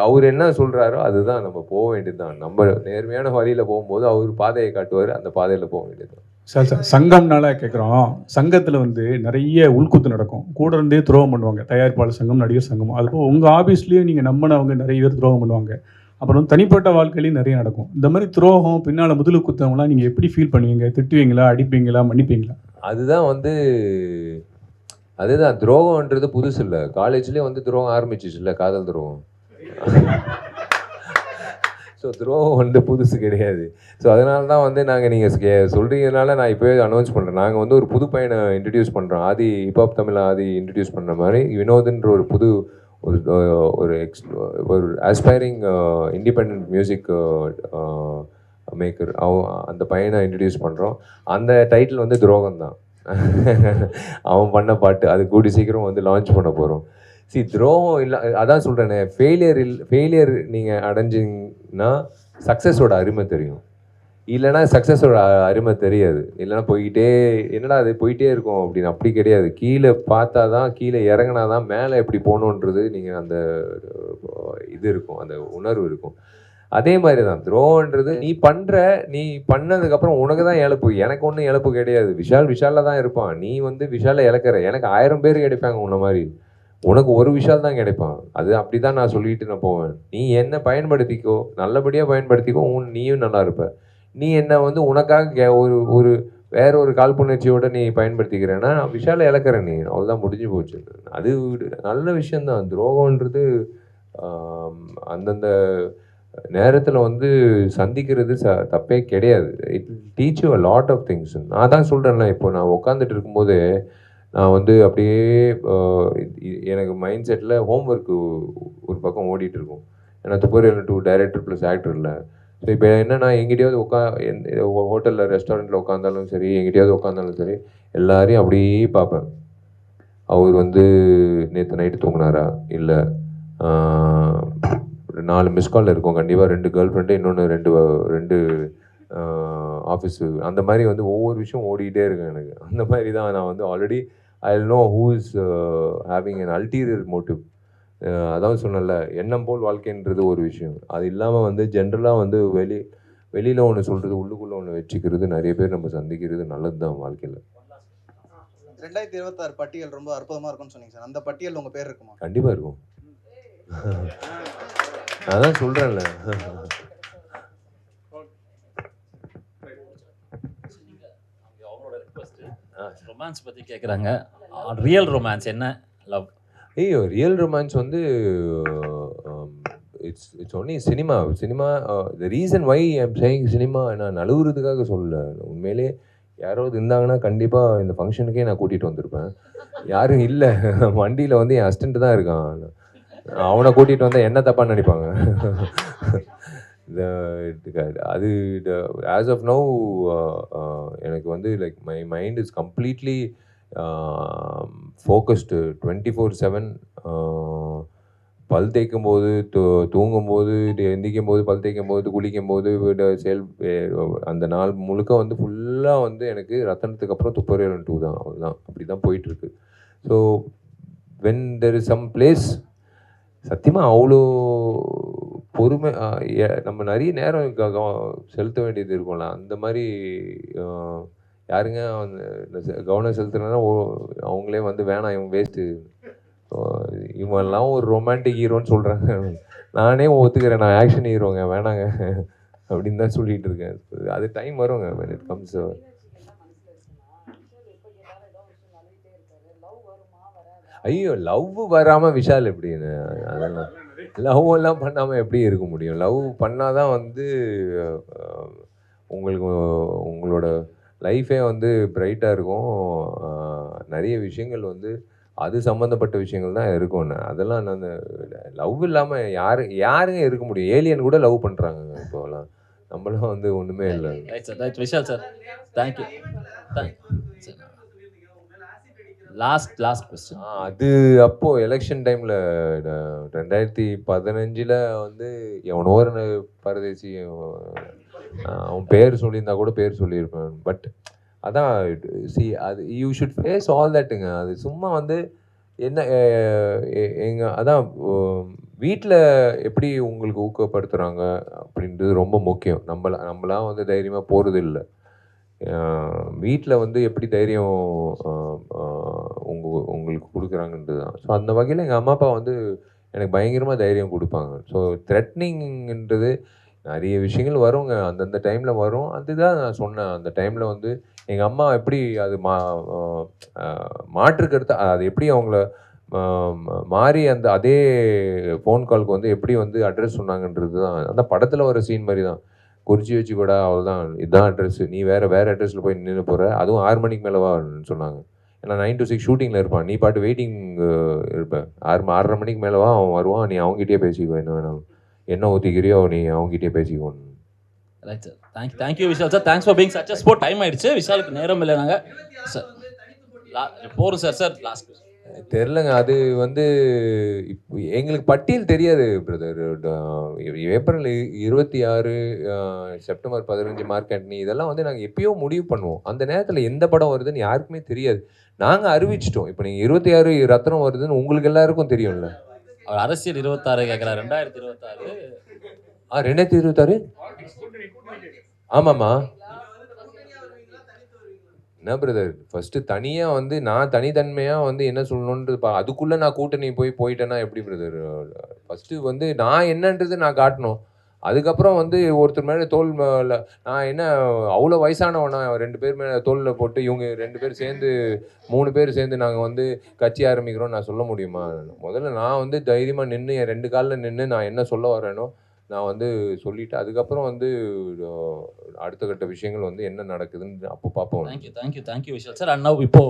அவர் என்ன சொல்கிறாரோ அதுதான் நம்ம போக வேண்டியது தான். நம்ம நேர்மையான வழியில் போகும்போது அவர் பாதையை காட்டுவார், அந்த பாதையில் போக வேண்டியது தான். சார் சங்கம்னால கேட்குறோம். சங்கத்தில் வந்து நிறைய உள்குத்து நடக்கும், கூட இருந்தே துரோகம் பண்ணுவாங்க. தயாரிப்பாளர் சங்கம், நடிகர் சங்கம். அதுபோல் உங்கள் ஆஃபீஸ்லேயே நீங்கள் நம்பினவங்க நிறைய பேர் துரோகம் பண்ணுவாங்க. அப்புறம் தனிப்பட்ட வாழ்க்கையிலையும் நிறைய நடக்கும். இந்த மாதிரி துரோகம் பின்னால் முதுகு குத்தவங்களாம் நீங்கள் எப்படி ஃபீல் பண்ணுவீங்க? திட்டுவீங்களா, அடிப்பீங்களா, மன்னிப்பீங்களா? அதுதான் துரோகம்ன்றது புதுசு இல்லை. காலேஜ்லேயே வந்து துரோகம் ஆரம்பிச்சிச்சு இல்லை, காதல் துரோகம். ஸோ துரோகம் வந்து புதுசு கிடையாது. ஸோ அதனால தான் வந்து நாங்கள் நீங்கள் சொல்கிறீங்கனால நான் இப்போவே அனௌன்ஸ் பண்ணுறேன். நாங்கள் வந்து ஒரு புது பையனை இன்ட்ரடியூஸ் பண்ணுறோம். ஆதி ஹிப்ஹாப் தமிழ் ஆதி இன்ட்ரடியூஸ் பண்ணுற மாதிரி வினோத்ன்ற ஒரு புது ஒரு ஆஸ்பைரிங் இண்டிபெண்ட் மியூசிக் மேக்கர் அந்த பையனை இன்ட்ரடியூஸ் பண்ணுறோம். அந்த டைட்டில் வந்து துரோகம் தான். அவன் பண்ண பாட்டு அது கூடி சீக்கிரம் வந்து லான்ச் பண்ண போகிறோம். துரோகம் இல்லை, அதான் சொல்கிறேனே, ஃபெயிலியர் நீங்கள் அடைஞ்சிங்கன்னா சக்ஸஸோட அருமை தெரியும். இல்லைன்னா சக்ஸஸோட அருமை தெரியாது. இல்லைன்னா போய்கிட்டே என்னடா அது போயிட்டே இருக்கும் அப்படின்னு. அப்படி கிடையாது. கீழே பார்த்தா தான், கீழே இறங்கினா தான் மேலே எப்படி போகணுன்றது நீங்கள் அந்த இது இருக்கும், அந்த உணர்வு இருக்கும். அதே மாதிரி தான் துரோகன்றது நீ பண்ணதுக்கப்புறம் உனக்கு தான் இழப்பு. எனக்கு ஒன்றும் இழப்பு கிடையாது. விஷாலில் தான் இருப்பான். நீ வந்து விஷாலை இழக்கிற. எனக்கு 1000 பேர் கிடைப்பாங்க உன்ன மாதிரி. உனக்கு ஒரு விஷால் தான் கிடைப்பான். அது அப்படி தான் நான் சொல்லிட்டு நான் போவேன். நீ என்ன பயன்படுத்திக்கோ, நல்லபடியாக பயன்படுத்திக்கோ, நீயும் நல்லா இருப்ப. நீ என்னை வந்து உனக்காக ஒரு வேற ஒரு காழ்ப்புணர்ச்சியோட நீ பயன்படுத்திக்கிறேன்னா விஷாலை இழக்கிற நீ. அவ்வளோதான், முடிஞ்சு போச்சு. அது நல்ல விஷயந்தான். துரோகம்ன்றது அந்தந்த நேரத்தில் வந்து சந்திக்கிறது தப்பே கிடையாது. It teach you a lot of things. நான் தான் சொல்கிறேன்ல, இப்போ நான் உட்காந்துட்டு இருக்கும்போது நான் வந்து அப்படியே எனக்கு மைண்ட் செட்டில் ஹோம்ஒர்க்கு ஒரு பக்கம் ஓடிட்டு இருக்கும். ஏன்னா துப்பறியாளன் 2 டைரக்டர் ப்ளஸ் ஆக்டர் இல்லை. ஸோ இப்போ என்னென்னா எங்கிட்டையாவது ஹோட்டலில் ரெஸ்டாரண்ட்டில் உட்காந்தாலும் சரி, எங்கிட்டையாவது உட்காந்தாலும் சரி, எல்லாரையும் அப்படியே பார்ப்பேன். அவர் வந்து நேற்று நைட்டு தூங்கினாரா, இல்லை 4 மிஸ் கால் இருக்கும் கண்டிப்பாக, 2 கேர்ள் ஃப்ரெண்டு, இன்னொன்று 2 ஆஃபீஸு, அந்த மாதிரி வந்து ஒவ்வொரு விஷயம் ஓடிக்கிட்டே இருக்கேன் எனக்கு. அந்த மாதிரி தான் நான் வந்து already I will know who is having an ulterior motive. அதாவது சொன்னல, எண்ணம் போல் வாழ்க்கைன்றது ஒரு விஷயம். அது இல்லாமல் வந்து ஜென்ரலாக வந்து வெளியில் ஒன்று சொல்கிறது, உள்ளுக்குள்ளே ஒன்று வச்சுக்கிறது, நிறைய பேர் நம்ம சந்திக்கிறது நல்லது தான் வாழ்க்கையில். 2026 பட்டியல் ரொம்ப அற்புதமாக இருக்கும்னு சொன்னீங்க சார். அந்த பட்டியல் உங்கள் பேர் இருக்குமா? கண்டிப்பாக இருக்கும். அதான் சொல்கிறேன்ல. ரொமான்ஸ் பற்றி கேட்குறாங்க. ரியல் ரொமான்ஸ் என்ன? லவ். ஐயோ, ரியல் ரொமான்ஸ் வந்து it's only cinema. The reason why I'm saying cinema, நான் நழுவுறதுக்காக சொல்லலை. உண்மையிலே யாராவது இருந்தாங்கன்னா கண்டிப்பாக இந்த ஃபங்க்ஷனுக்கே நான் கூட்டிகிட்டு வந்திருப்பேன். யாரும் இல்லை. வண்டியில் வந்து என் அசிஸ்டண்ட் தான் இருக்கான். அவனை கூட்டிகிட்டு வந்தால் என்ன தப்பான்னு நினைப்பாங்க. அது ஆஸ் ஆஃப் நவ் எனக்கு வந்து like my mind is completely focused 24/7. பல் தேய்க்கும் போது, தூங்கும் போது, எந்திக்கும் போது, பல் தேய்க்கும் போது, குளிக்கும் போது, அந்த நாள் முழுக்க வந்து ஃபுல்லாக வந்து எனக்கு ரத்தனத்துக்கு அப்புறம் துப்பறியாளன் 2 தான். அவ்வளோதான், அப்படி தான் போயிட்டுருக்கு. So when there is some place, சத்தியமாக அவ்வளோ பொறுமை, நம்ம நிறைய நேரம் செலுத்த வேண்டியது இருக்கும்ல. அந்த மாதிரி யாருங்க கவனம் செலுத்துனா அவங்களே வந்து வேணாம், இவங்க வேஸ்ட்டு, இவங்கெல்லாம் ஒரு ரொமான்டிக் ஹீரோன்னு சொல்கிறாங்க. நானே ஒத்துக்கிறேன், நான் ஆக்ஷன் ஹீரோங்க, வேணாங்க அப்படின்னு தான் சொல்லிகிட்டு இருக்கேன். அது டைம் வருங்க when it comes. ஐயோ, லவ் வராமல் விஷால் எப்படின்னு? அதெல்லாம் லவ் எல்லாம் பண்ணாமல் எப்படி இருக்க முடியும்? லவ் பண்ணால் தான் வந்து உங்களோட லைஃபே வந்து பிரைட்டாக இருக்கும். நிறைய விஷயங்கள் வந்து அது சம்மந்தப்பட்ட விஷயங்கள் தான் இருக்கும்ண்ணே. அதெல்லாம் நான் லவ் இல்லாமல் யாருங்க இருக்க முடியும்? ஏலியன் கூட லவ் பண்ணுறாங்க இப்போலாம். நம்மளாம் வந்து ஒன்றுமே இல்லை. Vishal sir, thank you. Last question. அது அப்போது எலெக்ஷன் டைமில் 2015 வந்து எவனோ ஒரு பரதேசி, அவன் பேர் சொல்லியிருந்தா கூட பேர் சொல்லியிருப்பேன். பட் அதான் அது யூ ஷுட் ஃபேஸ் ஆல் தட்டுங்க. அது சும்மா வந்து என்ன அதான் வீட்டில் எப்படி உங்களுக்கு ஊக்கப்படுத்துகிறாங்க அப்படின்றது ரொம்ப முக்கியம். நம்மளாம் வந்து தைரியமாக போகிறது இல்லை. வீட்டில் வந்து எப்படி தைரியம் உங்களுக்கு கொடுக்குறாங்கன்றது தான். ஸோ அந்த வகையில் எங்கள் அம்மா அப்பா வந்து எனக்கு பயங்கரமாக தைரியம் கொடுப்பாங்க. ஸோ த்ரெட்னிங்ன்றது நிறைய விஷயங்கள் வருங்க, அந்தந்த டைமில் வரும். அதுதான் நான் சொன்னேன். அந்த டைமில் வந்து எங்கள் அம்மா எப்படி அது மாற்று கருத்து, அது எப்படி அவங்கள மாறி அதே ஃபோன் காலுக்கு வந்து எப்படி வந்து அட்ரஸ் சொன்னாங்கன்றது தான். அந்த படத்தில் வர சீன் மாதிரி தான். குறிச்சி வச்சுக்கூடா, அவ்வளோதான், இதுதான் அட்ரஸ், நீ வேறு அட்ரஸில் போய் நின்று போகிற, அதுவும் 6 மணிக்கு மேலே வான்னு சொன்னாங்க. ஏன்னா 9 to 6 ஷூட்டிங்கில் இருப்பான், நீ பாட்டு வெயிட்டிங் இருப்பேன். 6:30 மணிக்கு மேலே வா, அவன் வருவான், நீ அவங்ககிட்டயே பேசிக்கோ, என்ன வேணாலும், என்ன ஊற்றிக்கிறியோ நீ அவங்ககிட்டயே பேசிக்கோன்னு. Right sir, thank you Vishal sir, thanks for being such a sport. Time ஆயிடுச்சு, விஷாலுக்கு நேரம் இல்லை. நாங்கள் சார் போகிறோம் சார். லாஸ்ட் தெரிலங்க. அது வந்து எங்களுக்கு பட்டியல் தெரியாது brother. April 26 September 15 Mark Antony இதெல்லாம் வந்து நாங்கள் எப்பயோ முடிவு பண்ணுவோம். அந்த நேரத்தில் எந்த படம் வருதுன்னு யாருக்குமே தெரியாது. நாங்கள் அறிவிச்சிட்டோம். இப்போ நீங்கள் 26 ரத்னம் வருதுன்னு உங்களுக்கு எல்லாருக்கும் தெரியும்ல. அவர் அரசியல் 26 கேட்குறாரு. 2026 2026 ஆமாம்மா. என்ன பிரதர் ஃபர்ஸ்ட் தனியாக வந்து நான் தனித்தன்மையாக வந்து என்ன சொல்லணுன்றது அதுக்குள்ளே நான் கூட்டணி போயிட்டேன்னா எப்படி பிரதர்? ஃபஸ்ட்டு வந்து நான் என்னன்றது நான் காட்டணும். அதுக்கப்புறம் வந்து ஒருத்தர் மேலே தோல் மேலே நான் என்ன அவ்வளோ வயசானவனா 2 பேர் மேலே தோலில் போட்டு இவங்க 2 பேர் சேர்ந்து 3 பேர் சேர்ந்து நாங்கள் வந்து கட்சி ஆரம்பிக்கிறோம் நான் சொல்ல முடியுமா? முதல்ல நான் வந்து தைரியமாக நின்று என் 2 காலில் நின்று நான் என்ன சொல்ல வரேனோ நான் வந்து சொல்லிவிட்டு அதுக்கப்புறம் வந்து அடுத்த கட்ட விஷயங்கள் வந்து என்ன நடக்குதுன்னு அப்போ பார்ப்போம். Thank you Vishal sir. And now இப்போ